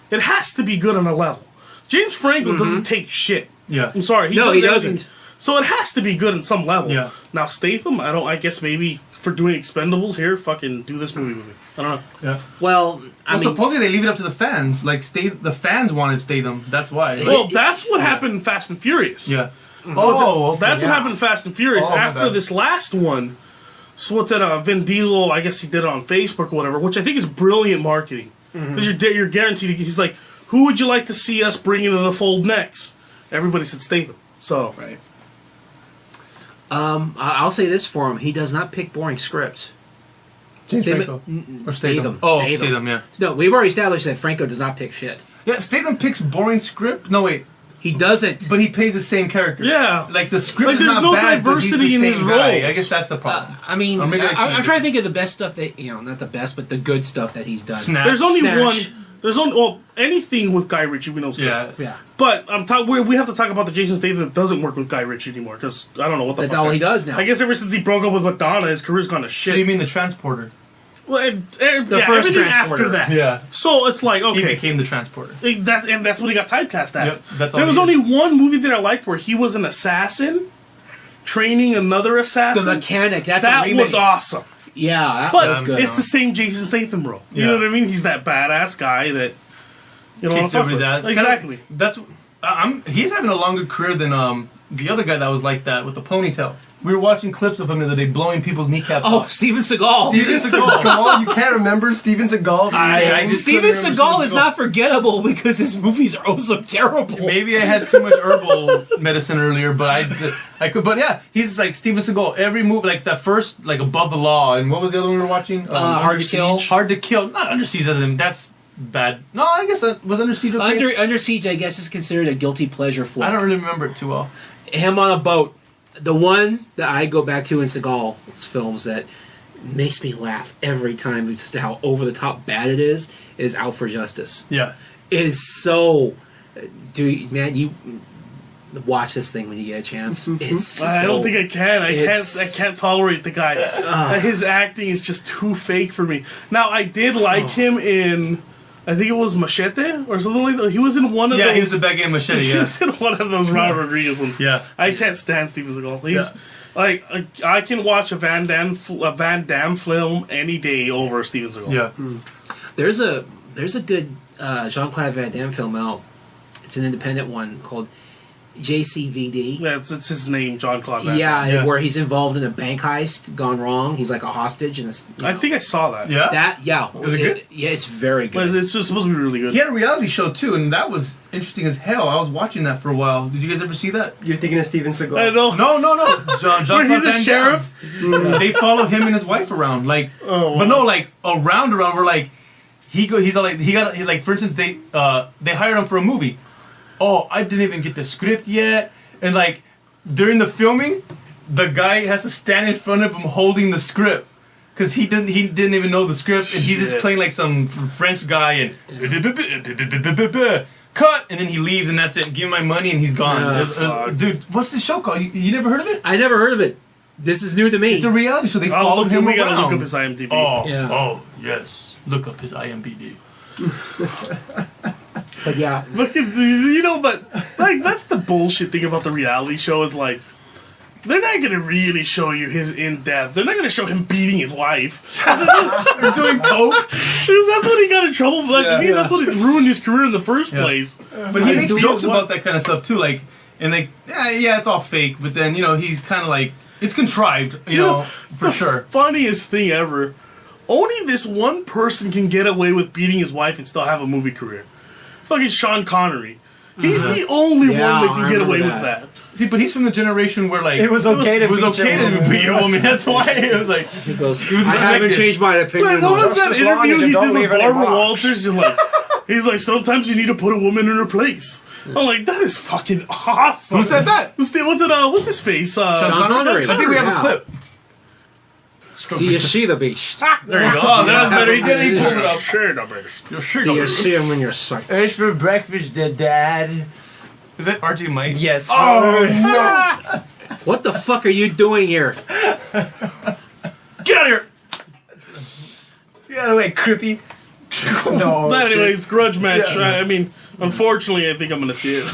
It has to be good on a level. James Franco doesn't take shit. Yeah. I'm sorry. No, does he everything. doesn't. So it has to be good on some level. Yeah. Now Statham, I guess maybe for doing Expendables here, fucking do this movie with me. I don't know. Yeah. Well, I Well, mean, supposedly they leave it up to the fans. Like, the fans wanted Statham. That's why. Well, that's what happened in Fast and Furious. Yeah. Oh, okay. That's what happened in Fast and Furious. Oh, my After bad. this last one, so what's that? Vin Diesel, I guess he did it on Facebook or whatever, which I think is brilliant marketing. Because you're guaranteed. He's like, who would you like to see us bring into the fold next? Everybody said Statham. So right. I'll say this for him: he does not pick boring scripts. James They Franco. Or Statham. Oh, Statham, yeah. No, we've already established that Franco does not pick shit. Yeah, Statham picks boring script. No, wait. He doesn't. But he plays the same character. Yeah. Like, the script Like, is there's not no bad, but he's diversity the in same his guy. roles. I guess that's the problem. I mean, Or maybe I I'm shouldn't trying to think of the best stuff that not the best, but the good stuff that he's done. Snap. there's only Snatch. one. There's only anything with Guy Ritchie we know is good. Yeah. Yeah, But we have to talk about the Jason Statham that doesn't work with Guy Ritchie anymore because I don't know what the that's fuck all he does now. I guess ever since he broke up with Madonna, his career's gone to shit. So you mean the transporter? Well, The yeah, first everything Transporter. after that. Yeah. So it's like, He okay, became the transporter. that's what he got typecast as. Yep, that's all there was he only is. one movie that I liked where he was an assassin training another the assassin. mechanic. That's a That remake. was awesome. Yeah, that But was good. it's the same Jason Statham role. You Yeah. know what I mean? He's that badass guy that you know Kicks everybody's ass. Exactly. That's. He's having a longer career than the other guy that was like that with the ponytail. We were watching clips of him the other day blowing people's kneecaps Oh, off. Steven Seagal. Steven Seagal. You can't remember Steven Seagal's I name? just Steven couldn't remember Seagal Steven is not forgettable because his movies are also terrible. Maybe I had too much herbal medicine earlier, but I could. But yeah, he's like Steven Seagal. Every movie, like that first, like Above the Law, and what was the other one we were watching? Hard Under to Kill. Siege. Hard to Kill. Not Under Siege. That's bad. No, I guess that was Under Siege. Okay? Under Siege, I guess, is considered a guilty pleasure flick. I don't really remember it too well. Him on a boat. The one that I go back to in Seagal's films that makes me laugh every time, just how over the top bad it is Out for Justice. Yeah. It is so. Dude, man, you watch this thing when you get a chance. It's. I don't think I can. I it's- can't tolerate the guy. His acting is just too fake for me. Now I did like him in, I think it was Machete or something like that. He was in one of Yeah, those. he was the bad game machete. He Yeah. was in one of those Robert Rodriguez ones. Yeah. I can't stand Steven Seagal. He's like I can watch a Van Damme film any day over Steven Seagal. Yeah. There's a good Jean-Claude Van Damme film out. It's an independent one called JCVD. Yeah, it's his name, John Claude Van Damme. Yeah, where he's involved in a bank heist gone wrong. He's like a hostage, and I think I saw that. Yeah. Is it good? Yeah, it's very But good. it's just supposed to be really good. He had a reality show too, and that was interesting as hell. I was watching that for a while. Did you guys ever see that? You're thinking of Steven Seagal. I know. No. John Where he's a Van Damme. sheriff? They follow him and his wife around, like, Oh, but no, like around. We're like, he's like, for instance, they hired him for a movie. Oh, I didn't even get the script yet, and like during the filming, the guy has to stand in front of him holding the script. Because he didn't even know the script, and he's just Shit. playing like some French guy, and cut, and then he leaves, and that's it. Give him my money, and he's gone. fuck. Dude, what's this show called? You never heard of it? I never heard of it. This is new to me. It's a reality show. They Oh, followed look, him we gotta around. look up his IMDb. Oh, Yeah. oh, yes. Look up his IMDb. But yeah, Look at but like that's the bullshit thing about the reality show is like they're not gonna really show you his in depth. They're not gonna show him beating his wife. Doing coke. Because that's what he got in trouble for. Like, that's what ruined his career in the first place. But he I makes do jokes want- about that kind of stuff too, like, and like, yeah, it's all fake. But then he's kind of like, it's contrived, you know, for sure. Funniest thing ever only this one person can get away with beating his wife and still have a movie career. It's fucking Sean Connery. He's the only one that can get away with that. See, but he's from the generation where like it was okay to beat your woman. That's why it was like he goes. I haven't changed my opinion. But what was that interview he did with Barbara Walters? Walters? He's like, sometimes you need to put a woman in her place. I'm like, that is fucking awesome. Who said that? What's his face? Sean Connery. I think we have a clip. Do you see the beast? There you go. Oh, that was better. He pulled it up. Sure, the beast. Do you see him in your sight? It's for breakfast, Dad. Is that RG Mike? Yes. Oh, no. What the fuck are you doing here? Get out of here. Get out of the way, Crippy. No. But anyways, grudge match. Yeah. I mean, unfortunately, I think I'm going to see it.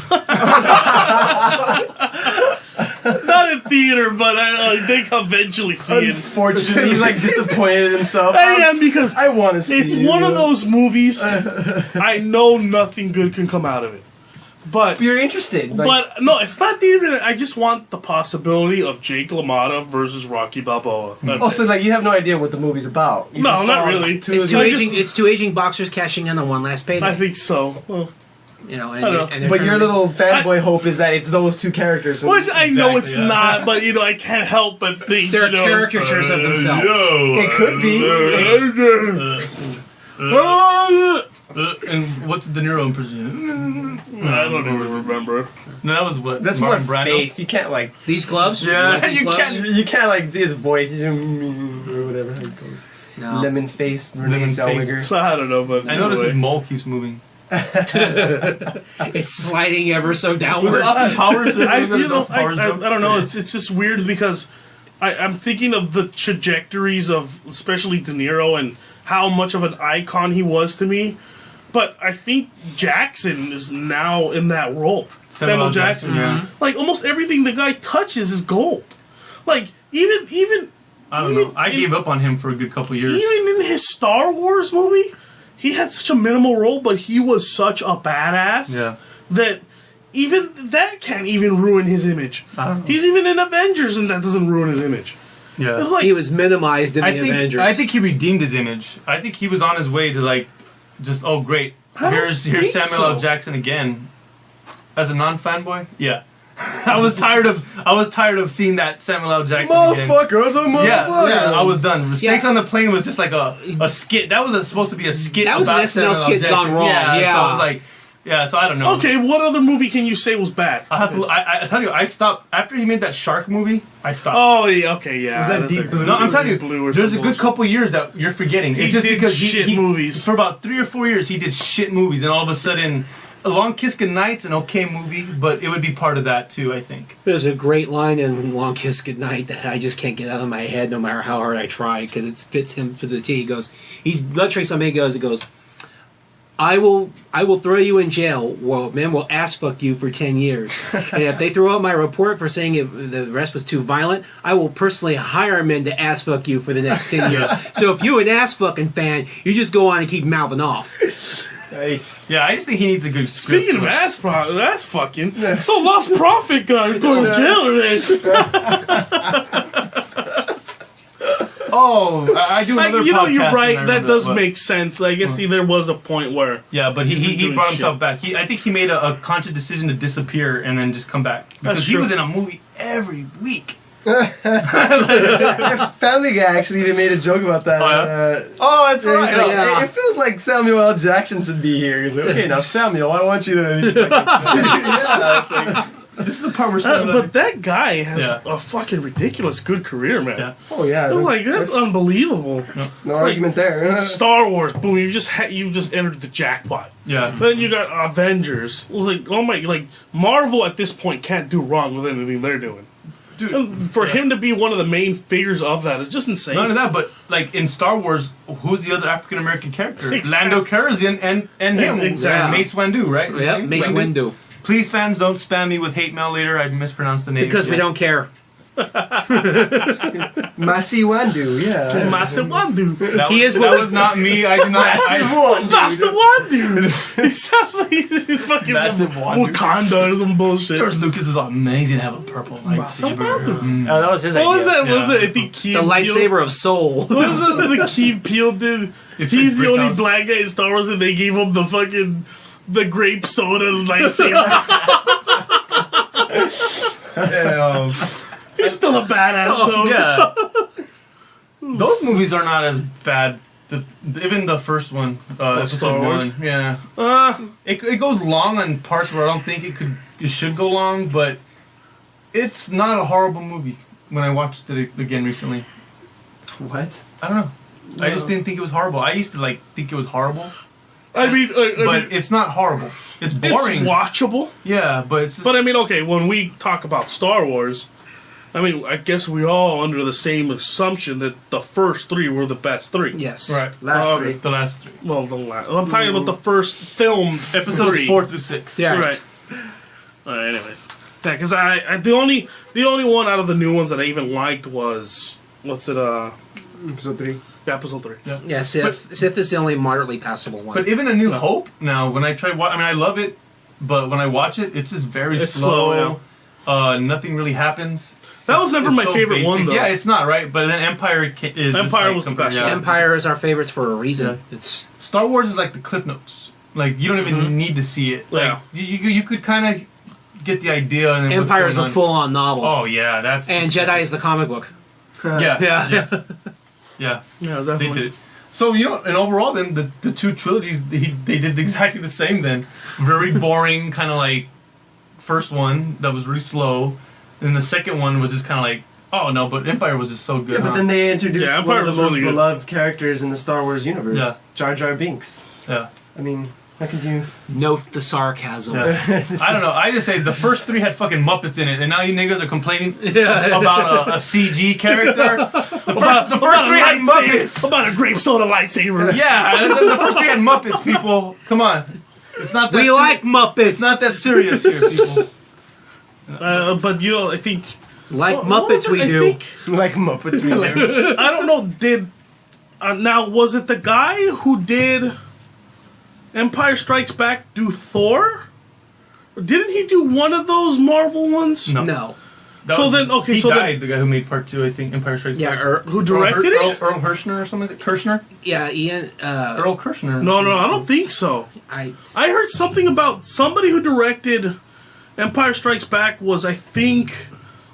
Not in theater, but I think I'll eventually see it. Unfortunately, he's like disappointed in himself. I am, because I want to see it. It's one of those movies I know nothing good can come out of it. But you're interested. But no, it's not even. I just want the possibility of Jake LaMotta versus Rocky Balboa. So like you have no idea what the movie's about. You no, not really. It's two aging boxers cashing in on one last payday. I think so. Well, but your little fanboy hope is that it's those two characters. Which I know it's not, but I can't help but think they're caricatures of themselves. It could be. And what's De Niro in prison? I don't even remember. No, that was what. That's Martin more Brando. face. You can't like these gloves. Yeah, you gloves? You can't like see his voice or whatever. No. Lemon face, Renee Zellweger. So I don't know, but I noticed his mole keeps moving. It's sliding ever so downward. Was it Austin Powers? I don't know. It's just weird because I'm thinking of the trajectories of especially De Niro and how much of an icon he was to me. But I think Jackson is now in that role. Samuel Jackson. Yeah. Like almost everything the guy touches is gold. Like even I don't know. I gave up on him for a good couple years. Even in his Star Wars movie, he had such a minimal role, but he was such a badass that even that can't even ruin his image. I don't know. He's even in Avengers, and that doesn't ruin his image. Yeah, it's like he was minimized in the Avengers. I think he redeemed his image. I think he was on his way to like, just great. Here's Samuel L. Jackson again, as a non-fanboy. Yeah. I was tired of seeing that Samuel L. Jackson motherfucker. Yeah, I was done. Snakes on the Plane was just like a skit. That was supposed to be a skit. That was an SNL skit gone wrong. Yeah, so I was like, so I don't know. Okay, what other movie can you say was bad? I have to. I tell you, I stopped after he made that shark movie. I stopped. Oh, yeah, okay, yeah. Was that Deep Blue? No, I'm telling you, there's a good couple years that you're forgetting. It's just because he movies for about 3 or 4 years. He did shit movies, and all of a sudden. A Long Kiss Goodnight's an okay movie, but it would be part of that too, I think. There's a great line in Long Kiss Goodnight that I just can't get out of my head no matter how hard I try because it fits him to the T. He goes, he's lecturing somebody, he goes, I will throw you in jail. Well, men will ass fuck you for 10 years. And if they throw out my report for saying the rest was too violent, I will personally hire men to ass fuck you for the next 10 years. So if you're an ass fucking fan, you just go on and keep mouthing off. Nice. Yeah, I just think he needs a good script. Speaking of ass fucking, so Lost Prophet guy's going to jail today. I do another podcast. You're right. That does make sense. I guess there was a point where... Yeah, but he brought himself back. I think he made a conscious decision to disappear and then just come back. Because he was in a movie every week. Family Guy actually even made a joke about that. That's right. Like, it feels like Samuel L. Jackson should be here. He's like, okay, now Samuel, I want you to. It's like, this is the part where but that guy has a fucking ridiculous good career, man. Yeah. Oh yeah, that's unbelievable. No argument there. Star Wars, boom! You just entered the jackpot. Yeah. Then you got Avengers. It was like, oh my, like Marvel at this point can't do wrong with anything they're doing. Dude, for him to be one of the main figures of that is just insane. None of that, but like in Star Wars, who's the other African American character? Lando Calrissian and him. Exactly. Mace Windu, right? Yep, Mace Windu. Please, fans, don't spam me with hate mail later. I mispronounced the name. Because we don't care. Masi Wandu, yeah. Massive one dude. That He was, is that what was not me. I did not. Massive one dude. He sounds like he's fucking Massive one dude. Wakanda or some bullshit. George Lucas is amazing to have a purple lightsaber. Wandu. Oh, that was his What idea. was that? Yeah. Was it? I think Key The lightsaber of soul. What was it the Key Peele did? He's the only Brickhouse. black guy in Star Wars, and they gave him the grape soda lightsaber. He's still a badass though. Yeah. Those movies are not as bad. Even the first one, Star episode Wars? 1. Yeah. It goes long on parts where I don't think it should go long, but it's not a horrible movie. When I watched it again recently, What? I don't know. I just didn't think it was horrible. I used to think it was horrible, I mean, but it's not horrible. It's boring. it's watchable. Yeah, but it's. Just, But I mean, okay, when we talk about Star Wars, I mean, I guess we're all under the same assumption that the first three were the best three. Yes. right. Last Okay. three. The last three. Well, the last. I'm talking about the first filmed Episodes three. 4 through 6. Yeah. Right. Alright, anyways. Yeah, because I the only one out of the new ones that I even liked was Episode 3. episode 3. Yeah, Sith is the only moderately passable one. But even A New Hope now, when I try, I mean, I love it, but when I watch it, it's just very It's slow. slow, Nothing really happens. That was never my so favorite one, though. Yeah, it's not right. But then Empire is. Empire just was the best yeah. one. Empire is our favorites for a reason. Yeah. It's Star Wars is like the Cliff Notes. Like you don't even need to see it. Like Yeah. you could kind of get the idea. And then what's Empire is going a on. full-on novel. Oh yeah, that's. And Jedi is the comic book. Yeah. Yeah. Yeah. Yeah, They definitely. did it. So and overall, then the two trilogies they did exactly the same. Then very boring, kind of like first one that was really slow, and the second one was just kind of like, oh no, but Empire was just so good. Yeah, but then they introduced Yeah, one Empire of the was most really good. beloved characters in the Star Wars universe. Yeah. Jar Jar Binks. yeah. I mean, how could you... Note the sarcasm. Yeah. I don't know. I just say the first three had fucking Muppets in it, and now you niggas are complaining about a CG character. The first three had Muppets. About a grape soda lightsaber. Yeah, the first three had Muppets. People, come on. It's not that. We like Muppets. It's not that serious here, people. But I think like what was Muppets. it? We I do. think- Like Muppets. Like, I don't know. Now was it the guy who did Empire Strikes Back do Thor? Didn't he do one of those Marvel ones? No. So then, okay, he so then- died. The guy who made part 2, I think, Empire Strikes Yeah. Back. Who directed it? Earl Kirshner or something. Kirshner. Yeah. Ian. Earl Kirshner. No, I don't think so. I. I heard something about somebody who directed Empire Strikes Back was, I think,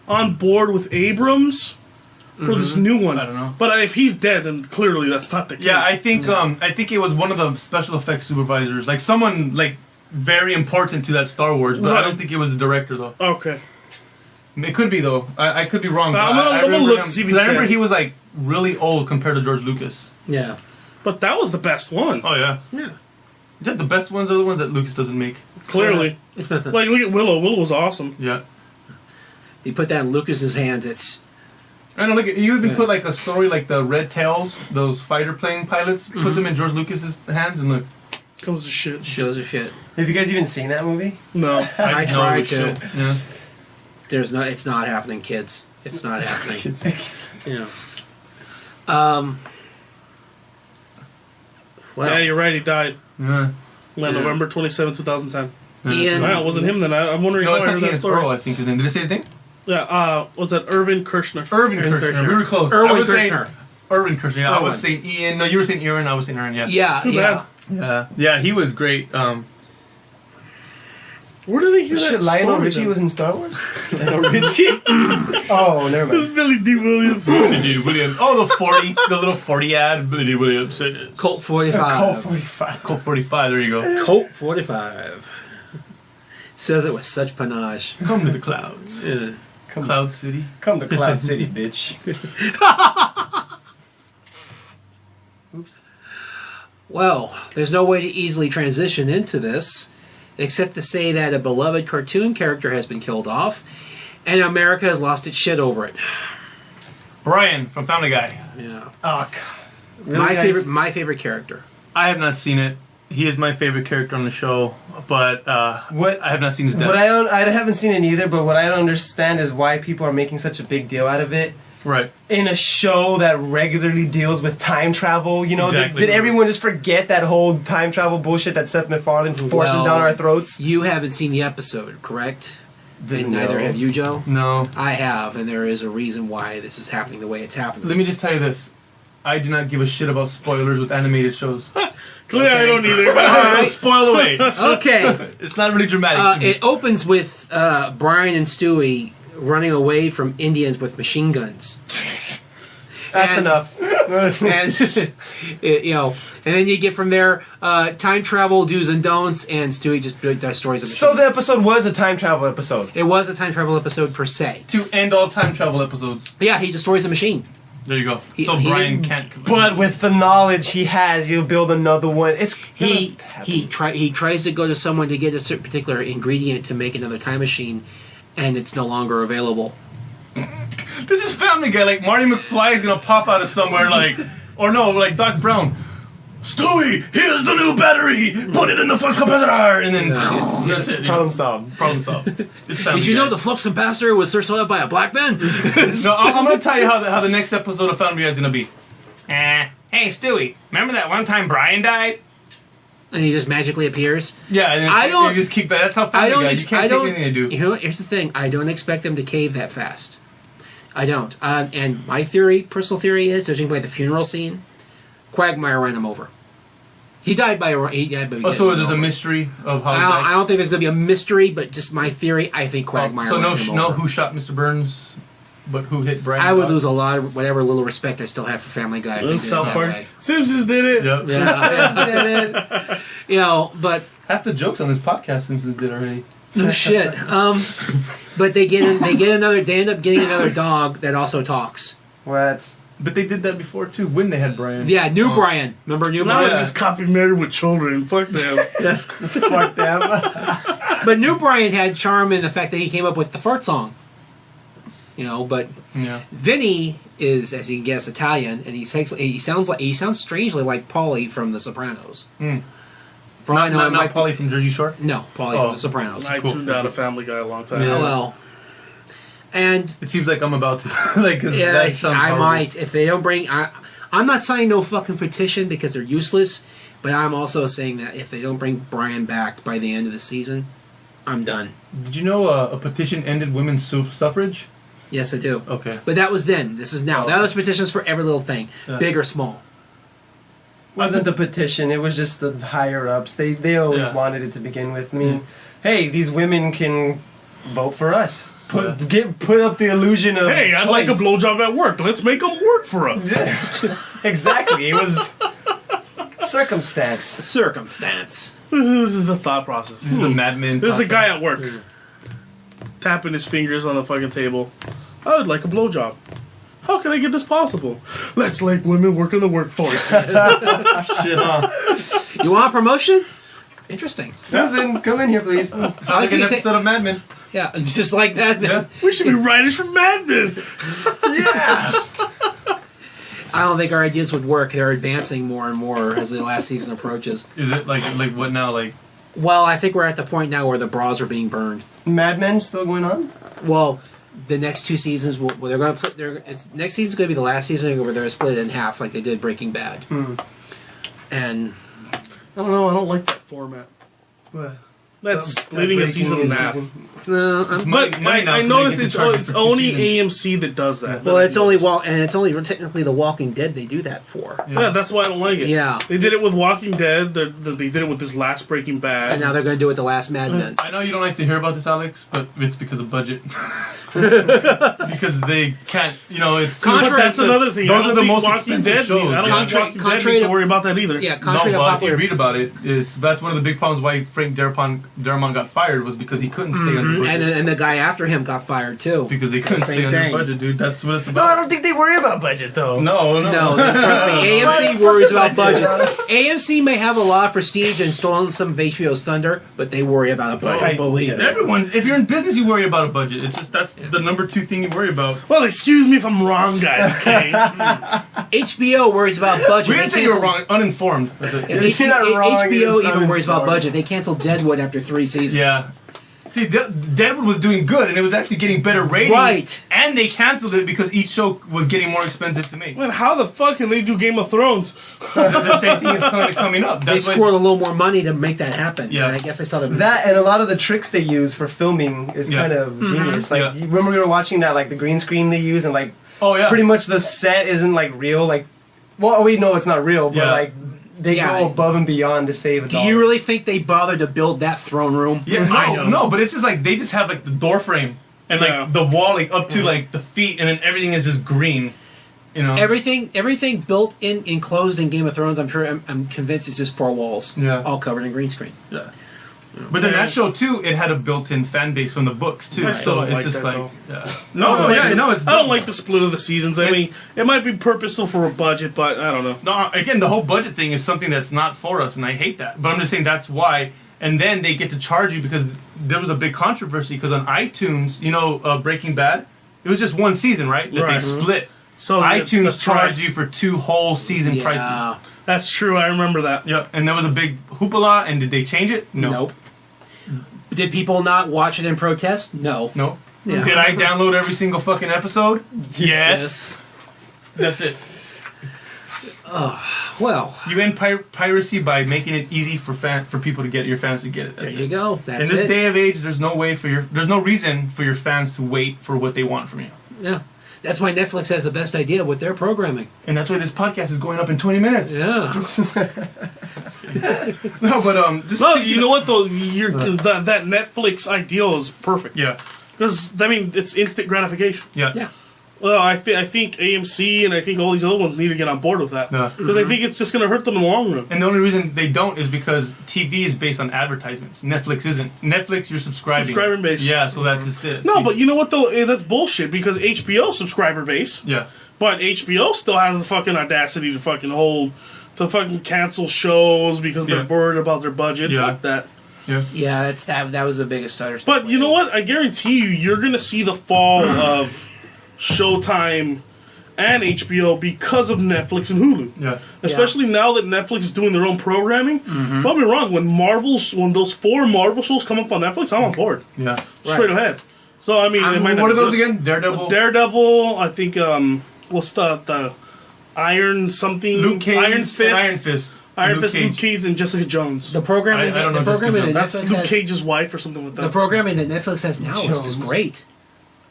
on board with Abrams for this new one. I don't know. But if he's dead, then clearly that's not the case. Yeah, I think it was one of the special effects supervisors, like someone like very important to that Star Wars, but I Right. don't think it was the director though. Okay. It could be though. I could be wrong. But I'm gonna remember look him- to see if 'cause he's I remember dead. he was like really old compared to George Lucas. Yeah. But that was the best one. Oh yeah. Yeah. Yeah, the best ones are the ones that Lucas doesn't make. Clearly. Like, look at Willow. Willow was awesome. Yeah. You put that in Lucas's hands. It's. I know. Look, you even put like a story like the Red Tails, those fighter plane pilots. Put them in George Lucas's hands, and look. Comes to shit. Shows of shit. have you guys even seen that movie? No. I just know tried it's to. shit. Yeah. There's no. It's not happening, kids. It's not happening. Yeah. Well, Yeah, you're right. He died. Yeah. November 27, 2010. Ian. Wow, it wasn't him then. I'm wondering No, how it's I not heard Ian. that It's story. Earl, I think his name. Did it say his name? Yeah, what's that? Irvin Kershner. Irvin Kirshner. We were close. Erwin I was saying Kershner. Irvin Kershner. Yeah, I was Erwin. saying Ian. No, you were saying Aaron. I was saying Aaron. Yeah. Yeah. Too Yeah. bad. Yeah, he was great. Where did I hear Shit, that Lionel story Richie then? was in Star Wars? Lionel Richie. Oh, never This is mind. Billy D. Williams. Billy Williams. Oh, the little 40 ad. Billy Williams. Colt 45. Call 45. Colt 45. There you go. Colt 45. Says it with such panache. Come to the clouds. Yeah. Cloud City. Come to Cloud City, bitch. Oops. Well, there's no way to easily transition into this, except to say that a beloved cartoon character has been killed off, and America has lost its shit over it. Brian from Family Guy. Yeah. Oh, God. Really, My guys? favorite character. I have not seen it. He is my favorite character on the show, but What I have not seen his death. I haven't seen it either, but what I don't understand is why people are making such a big deal out of it. Right. In a show that regularly deals with time travel, you know, Exactly. did everyone just forget that whole time travel bullshit that Seth MacFarlane forces down our throats? You haven't seen the episode, correct? And neither know. have you, Joe? No. I have, and there is a reason why this is happening the way it's happening. Let me just tell you this. I do not give a shit about spoilers with animated shows. Clearly, I don't either. Alright. Spoil away. Okay. It's not really dramatic. to me. It opens with Brian and Stewie running away from Indians with machine guns. That's And- enough. And you know, and then you get from there time travel do's and don'ts, and Stewie just does stories of So machine the episode was a time travel episode. It was a time travel episode per se. To end all time travel episodes. Yeah, he destroys a machine. There you go. He- So he Brian didn't- can't. But with the knowledge he has, he'll build another one. It's He tries to go to someone to get a certain particular ingredient to make another time machine, and it's no longer available. This is Family Guy. Like Marty McFly is gonna pop out of somewhere. Like, or no, like Doc Brown. Stewie, here's the new battery. Put it in the flux capacitor, and then that's it. problem solved. Problem solved. It's Family Did you Guy. know the flux capacitor was first sold out by a black man? So I'm gonna tell you how the next episode of Family Guy is gonna be. Hey Stewie, remember that one time Brian died? And he just magically appears. Yeah, and then I don't- you just keep that. That's how I Family don't. Guy. You Ex- can't I take don't. anything they do. You know what? Here's the thing. I don't expect them to cave that fast. I don't. And my theory, personal theory, is judging by the funeral scene, Quagmire ran him over. He died by. Oh, so there's a mystery of how. he I died? don't think there's going to be a mystery, but just my theory. I think Quagmire. So ran no, him no, over. who shot Mr. Burns, but who hit Brian? I would Dog? lose a lot of whatever little respect I still have for Family Guy. If they did it South that Park. way. Simpsons did it. Yep. Yeah. You know, but Half the jokes on this podcast Simpsons did already. no shit. But they end up getting another dog that also talks. What? But they did that before too. When they had Brian. Yeah, New Brian. Remember New Now Brian? I just copy Married with Children. Fuck them. Fuck them. But New Brian had charm in the fact that he came up with the fart song. You know, but Yeah. Vinny is, as you can guess, Italian, and he sounds strangely like Paulie from The Sopranos. Hmm. For all I know, it Not might Paulie from Jersey Shore. no Paulie Oh. from The Sopranos. I Cool. tuned out of Family Guy a long time Yeah. Oh ago. well. And It seems like I'm about to. Like, 'cause yeah, that sounds I horrible. might if they don't bring. I'm not signing no fucking petition because they're useless. But I'm also saying that if they don't bring Brian back by the end of the season, I'm done. Did you know a petition ended women's suffrage? Yes, I do. Okay. But that was then. This is now. Oh. That was petitions for every little thing, Yeah. big or small. Wasn't the petition? It was just the higher ups. They always Yeah. wanted it to begin with. I mean, hey, these women can vote for us. Put up the illusion of Hey, I'd like a choice. blowjob at work. Let's make them work for us. Yeah. Exactly. It was circumstance. Circumstance. This is the thought process. This is the Mad Men. There's a podcast. guy at work tapping his fingers on the fucking table. I would like a blowjob. How can I get this possible? Let's let women work in the workforce. Shit, huh? You want a promotion? Interesting. Susan, come in here, please. Sounds like an episode of Mad Men. Yeah, just like that. Yeah. We should be writers for Mad Men. Yeah. I don't think our ideas would work. They're advancing more and more as the last season approaches. Is it like what now? Like Well, I think we're at the point now where the bras are being burned. Mad Men still going on? Well, the next two seasons, they're going to put. Next season's going to be the last season where they're going to split it in half, like they did Breaking Bad. And I don't know. I don't like that format. That's splitting a season in half. I'm But Might now, I 'cause noticed they get it's to charge it's for 2 only seasons. AMC that does that. well, it's only technically The Walking Dead they do that for. Yeah, that's why I don't like it. Yeah. They did it with Walking Dead. They did it with this last Breaking Bad. And now they're going to do it the last Mad Men. I know you don't like to hear about this, Alex, but it's because of budget. Because they can't, it's too. Contrary- But that's another thing. Those I don't are the think most Walking expensive Dead. shows, I don't yeah. think Walking Dead Contrary needs to to- worry about that either. Yeah, No, contrary to but if you popular. read about it, that's one of the big problems why Frank Darabont got fired was because he couldn't stay under budget. And the guy after him got fired too. Because they couldn't Same stay under thing. budget, dude. That's what it's No, I about. don't think they worry about budget though. No. No, trust me. AMC worries about budget. AMC may have a lot of prestige and stolen some of HBO's thunder, but they worry about a budget. Right. Believe me. Everyone, if you're in business, you worry about a budget. It's just that's the number 2 thing you worry about. Well, excuse me if I'm wrong, guys. Okay. HBO worries about budget. We didn't say you were wrong. Uninformed. You're not wrong, HBO you're just even worries about uninformed. budget. They canceled Deadwood after 3 seasons. Yeah. See, Deadwood was doing good, and it was actually getting better ratings. Right. And they canceled it because each show was getting more expensive to make. Man, how the fuck can they do Game of Thrones? The same thing is coming up. They scored a little more money to make that happen. Yeah. And I guess I saw That and a lot of the tricks they use for filming is Yeah. kind of genius. Like, Yeah. you remember we were watching that, like the green screen they use, and like Oh, yeah. pretty much the set isn't like real. Like, well, we know it's not real, but Yeah. like they Yeah. go above and beyond to save a Do dollar. you really think they bothered to build that throne room? Yeah, I don't. no, but it's just like they just have like the door frame and like Yeah. the wall like up to like the feet, and then everything is just green. You know. Everything built in enclosed in Game of Thrones. I'm convinced it's just 4 walls, Yeah. all covered in green screen. Yeah. But then that show too, it had a built-in fan base from the books too. I so still don't it's like just that, like, though. yeah. I No, don't like this- it's. I don't dumb. like the split of the seasons. I mean, it might be purposeful for a budget, but I don't know. No, again, the whole budget thing is something that's not for us, and I hate that. But I'm just saying that's why. And then they get to charge you because there was a big controversy because on iTunes, you know, Breaking Bad, it was just 1 season, right? That Right. they split. So iTunes that's charged right. you for 2 whole season prices. That's true. I remember that. Yep. And there was a big hoopla, and did they change it? No. Nope. Did people not watch it in protest? No. No. Yeah. Did I download every single fucking episode? Yes. That's it. Well, You end piracy by making it easy for people to get your fans to get it. there That's you it. go. That's In this it. day of age, there's no reason for your fans to wait for what they want from you. Yeah. That's why Netflix has the best idea with their programming. And that's why this podcast is going up in 20 minutes. Yeah. No, but just No, you know what though? That Netflix ideal is perfect. yeah, Because I mean, it's instant gratification. yeah, Yeah. Well, I think AMC and I think all these other ones need to get on board with that. Yeah. Because I think it's just going to hurt them in the long run. And the only reason they don't is because TV is based on advertisements. Netflix isn't. Netflix, you're subscribing. Subscriber base. Yeah, so that's just it. No, See? but you know what though? That's bullshit because HBO subscriber base, yeah, but HBO still has the fucking audacity to fucking cancel shows because they're Yeah. worried about their budget. Yeah. Fuck that. yeah, Yeah, that was the biggest stutter. But you know what? I guarantee you're going to see the fall of Showtime and HBO because of Netflix and Hulu. yeah. Especially now that Netflix is doing their own programming. Don't get me wrong, when those 4 Marvel shows come up on Netflix, I'm on board. Yeah. Straight ahead. So I mean, it might not What are be those good. again? Daredevil. Daredevil, I think what's the Iron something Luke Cage. Iron Fist. Iron Fist. Iron Fist, Luke Cage, and Jessica Jones. the programming, I don't know the programming Jessica that That's Netflix Luke has, Cage's wife or something like that. the programming that Netflix has now is just Jones. great.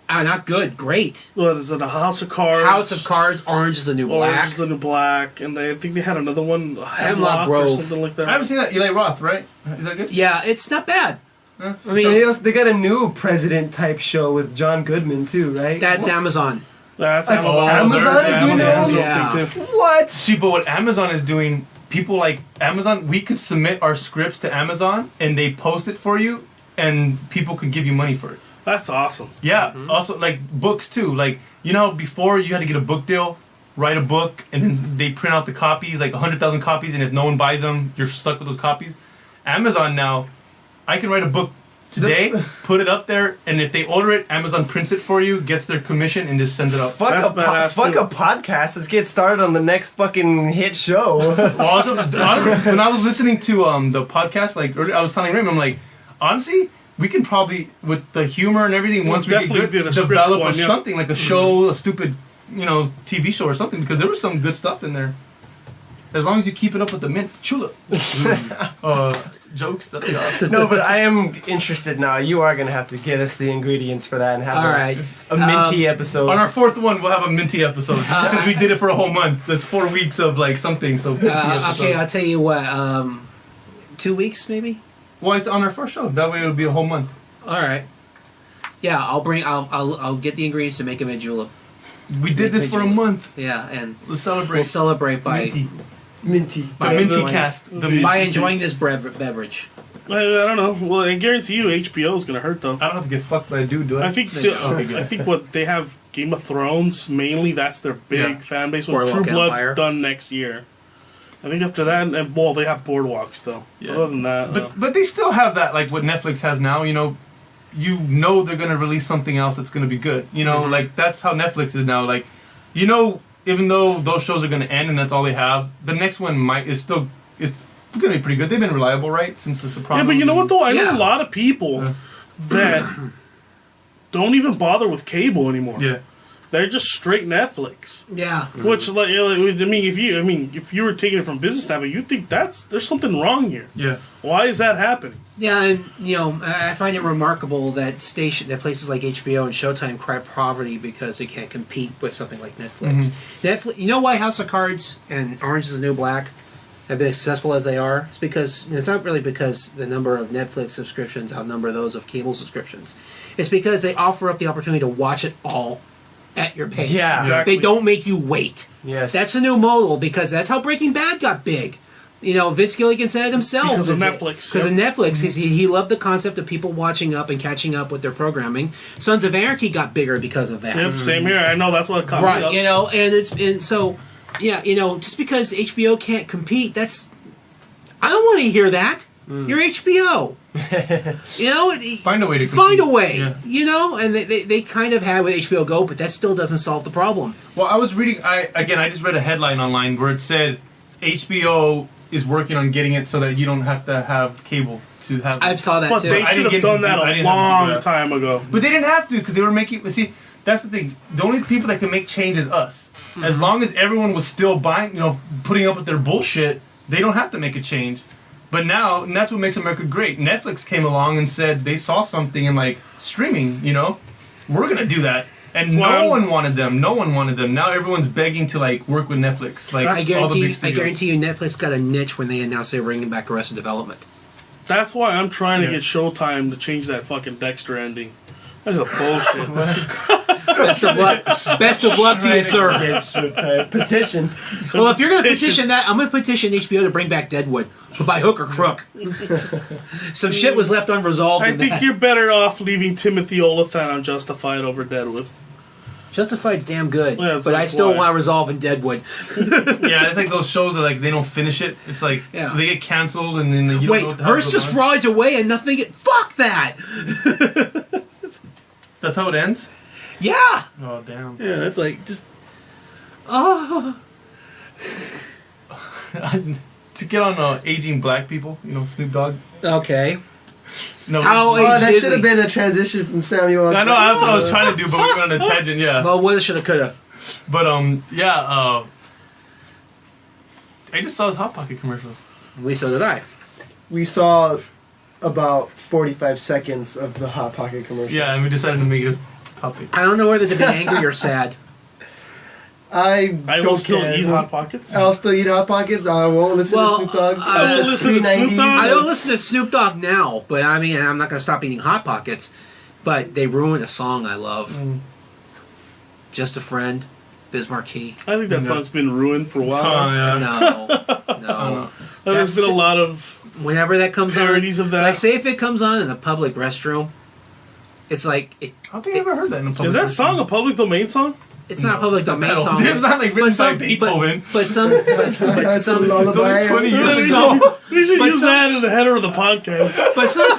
Not good, great. What is it? A House of Cards. House of Cards, Orange is the New Orange Black. is the New Black, and I think they had another one, Hemlock or Grove. something like that. I haven't seen that. Eli Roth, right? Is that good? Yeah, it's not bad. I And mean, they got a new president type show with John Goodman too, right? that's Amazon. That's That's Amazon. Amazon is doing their own. Yeah. What? See, but what Amazon is doing, people like Amazon, we could submit our scripts to Amazon and they post it for you, and people could give you money for it. That's awesome. Yeah. Also, like books too. Like, you know, before you had to get a book deal, write a book, and then they print out the copies, like 100,000 copies, and if no one buys them, you're stuck with those copies. Amazon now, I can write a book today, put it up there, and if they order it, Amazon prints it for you, gets their commission, and just sends it out. Fuck That's badass, too. a podcast. Let's get started on the next fucking hit show. Also, when I was listening to the podcast, like I was telling Raymond, I'm like, honestly, we can probably, with the humor and everything, once we get definitely good, did a script develop one, yeah. something like a show, a stupid, TV show or something, because there was some good stuff in there. As long as you keep it up with the mint chula jokes that they are. No, but I am interested now. You are gonna have to get us the ingredients for that and have All right. a minty episode. On our 4th one, we'll have a minty episode because we did it for a whole month. That's 4 weeks of like something. So minty episode. Okay, I'll tell you what. 2 weeks maybe. Well, it's on our first show. That way it'll be a whole month. All right. Yeah, I'll get the ingredients to make them in julep. We did this for a month. Yeah, and Let's celebrate. we'll celebrate by Minty. minty. The Minty cast. The Minty by States. enjoying this beverage. I don't know. Well, I guarantee you, HBO is going to hurt though. I don't have to get fucked by a dude, do I? I think Okay, good. I think what they have Game of Thrones mainly. That's their big Yeah. fan base. When Boardwalk True Blood's Empire. done next year. I think after that, and well, they have Boardwalks though. Yeah. Other than that, But they still have that, like what Netflix has now. You know they're gonna release something else that's gonna be good. Like that's how Netflix is now. Like, even though those shows are going to end and that's all they have, the next one it's going to be pretty good. They've been reliable, right, since The Sopranos. Yeah, but you know what though? I know a lot of people that don't even bother with cable anymore. Yeah. They're just straight Netflix. Yeah. Which, like, if you were taking it from business standpoint, you'd think there's something wrong here. Yeah. Why is that happening? Yeah, and I find it remarkable that places like HBO and Showtime cry poverty because they can't compete with something like Netflix. Netflix. You know why House of Cards and Orange Is the New Black have been as successful as they are? It's because it's not really because the number of Netflix subscriptions outnumber those of cable subscriptions. It's because they offer up the opportunity to watch it all at your pace. Yeah, exactly. They don't make you wait. Yes. That's a new model because that's how Breaking Bad got big. Vince Gilligan said it himself. Because of Netflix. Because of Netflix. Because he loved the concept of people watching up and catching up with their programming. Sons of Anarchy got bigger because of that. Yep, same here. I know that's what it caught me up. Just because HBO can't compete, I don't want to hear that. You're HBO. Find a way to compete. Find a way. Yeah. And they kind of had with HBO Go, but that still doesn't solve the problem. Well, I was reading. I just read a headline online where it said HBO is working on getting it so that you don't have to have cable to have. I saw that But too. they should have done that a long time ago. But they didn't have to because they were making. See, that's the thing. The only people that can make change is us. As long as everyone was still buying, putting up with their bullshit, they don't have to make a change. But now, and that's what makes America great. Netflix came along and said they saw something in like streaming. We're gonna do that. And no one wanted them. No one wanted them. Now everyone's begging to like work with Netflix. Like I all the big studios. guarantee you, Netflix got a niche when they announced they were bringing back Arrested Development. That's why I'm trying to get Showtime to change that fucking Dexter ending. That's a bullshit. Best of luck to you, sir. Petition. Well, if you're going to petition that, I'm going to petition HBO to bring back Deadwood by hook or crook. Some shit was left unresolved. I think you're better off leaving Timothy Olyphant on Justified over Deadwood. Justified's damn good, Yeah, but I still want to resolve in Deadwood. Yeah, it's like those shows that like they don't finish it. It's like they get canceled and then you Wait, don't know Hearst just rides away and nothing. Fuck that. That's how it ends? Yeah. Oh, damn. Yeah, it's like just. To get on aging black people, Snoop Dogg. Okay. No, that should have been a transition from Samuel. I know, that's what I was trying to do, but we went on a tangent, yeah. Well, woulda, shoulda, coulda. But, I just saw his Hot Pocket commercial. So did I. We saw about 45 seconds of the Hot Pocket commercial. Yeah, and we decided to make it a topic. I don't know whether to be angry or sad. I will still eat Hot Pockets. I'll still eat Hot Pockets. I won't listen to Snoop Dogg. I will listen to Snoop Dogg. I don't listen to Snoop Dogg now, but I mean, I'm not going to stop eating Hot Pockets. But they ruined a song I love. Just a Friend, Biz Markie. I think that song's been ruined for a while. No. There's been a lot of whenever that comes parodies on, of that. Like, say if it comes on in a public restroom, it's like... I don't think I've ever heard that in a public Is that song a public domain song? It's not a public domain song. It's not like written by Beethoven. But some lullaby. 20 years ago. We should use that in the header of the podcast. But some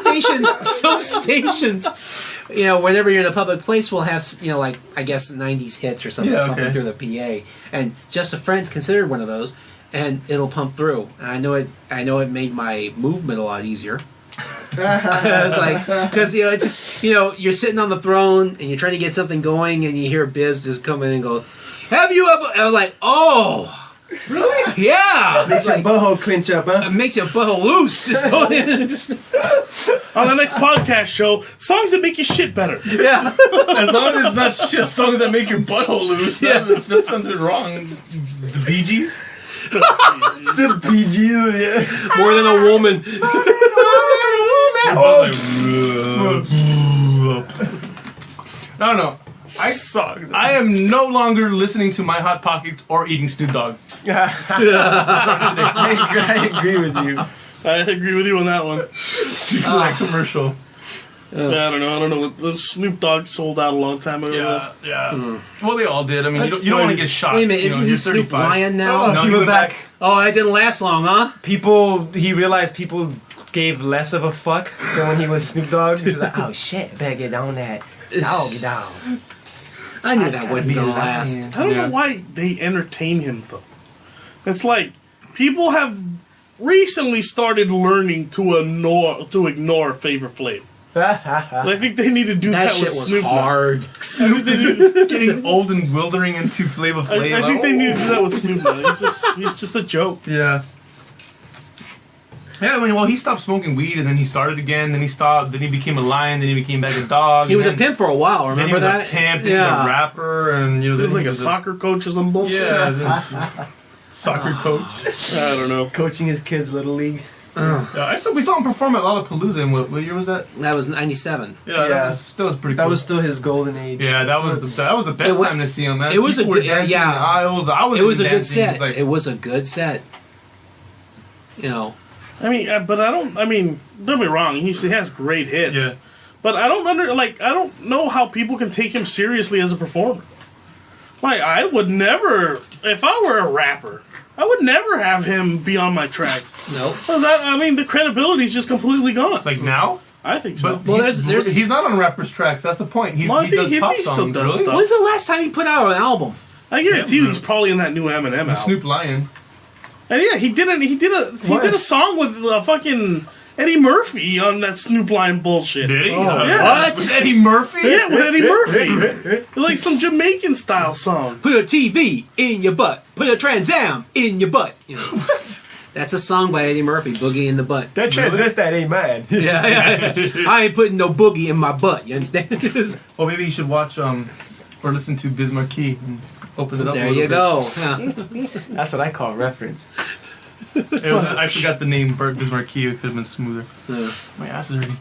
stations, whenever you're in a public place, will have, like, I guess 90s hits or something pumping through the PA. And Just a Friend's considered one of those, and it'll pump through. And I know it made my movement a lot easier. I was like, because it's just you're sitting on the throne and you're trying to get something going and you hear Biz just come in and go, "Have you ever?" I was like, "Oh, really? Yeah." Makes your butthole clench up, huh? It makes your butthole loose. Just go in and just on the next podcast show, songs that make you shit better. Yeah, as long as it's not shit songs that make your butthole loose. Yeah. That sounds wrong. The Bee Gees. The Bee Gees, yeah. More than a woman. I don't know. I am no longer listening to my Hot Pockets or eating Snoop Dogg. I agree with you. I agree with you on that one. That commercial. I don't know. The Snoop Dogg sold out a long time ago. Yeah. Well, they all did. I mean, you don't want to get shot. Wait a minute, isn't he you're Snoop 35. Lion now? No, he went back. Oh, that didn't last long, huh? He realized people gave less of a fuck than when he was Snoop Dogg. He was like, oh shit, better get on that doggy dog. I knew that wasn't going to last. I don't know why they entertain him, though. It's like, people have recently started learning to ignore Flavor Flav. I think they need to do that shit with was Snoop. hard. Snoop is getting old and wildering into Flavor Flav. I think they need to do that with Snoop. Man. He's just a joke. Yeah. Yeah, I mean, well, he stopped smoking weed, and then he started again. Then he stopped. Then he became a lion. Then he became back a dog. He was a pimp for a while. Remember then he that? was a pimp. He was a rapper, and he was like a soccer coach or some bullshit. Yeah, soccer coach. I don't know. Coaching his kids little league. We saw him perform at Lollapalooza. And what year was that? That was 97. Yeah, that was pretty cool. That was still his golden age. Yeah, that was the best time to see him, man. It was People a good were dancing in the aisles. It was a good set. Like, it was a good set. You know. I mean, but I don't. I mean, don't be wrong. He has great hits. Yeah. But I don't know how people can take him seriously as a performer. Like, I would never, if I were a rapper, I would never have him be on my track. Nope. Because the credibility's just completely gone. like now? I think so. Well, there's he's not on rappers' tracks. That's the point. He does pop songs. Still does stuff. When's the last time he put out an album? I guarantee you, he's probably in that new N.A.M.B.L.A The album. Snoop Lion. And yeah, he did a song with fucking Eddie Murphy on that Snoop Lion bullshit. Did he? Yeah. What? With Eddie Murphy? Yeah, with Eddie Murphy. Like some Jamaican style song. Put a TV in your butt. Put a Trans Am in your butt. You know. That's a song by Eddie Murphy, Boogie in the Butt. That transvestite ain't mine. Yeah. I ain't putting no boogie in my butt. You understand? Well, maybe you should watch or listen to Biz Markie and open it up. There you go. Yeah. That's what I call reference. I forgot the name. Biz Markie. It could have been smoother. My ass is hurting.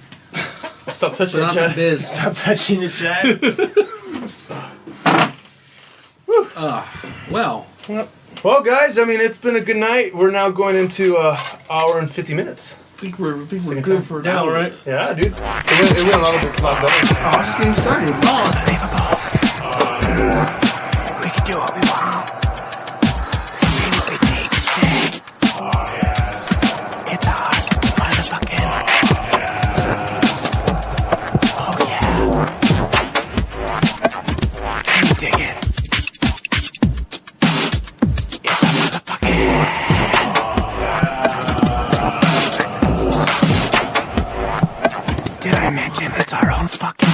Stop touching Put on the some chat. biz. Stop touching the chat. Well. Well, guys, I mean, it's been a good night. We're now going into hour and 50 minutes. I think we're good for an hour, right? Yeah, dude. It went a lot better. I was just getting started. Unbelievable. We can do what we want. Say what we need to say. It's a hot motherfucking. Oh yeah. Can you dig it? It's a motherfucking. Did I mention it's our own fucking...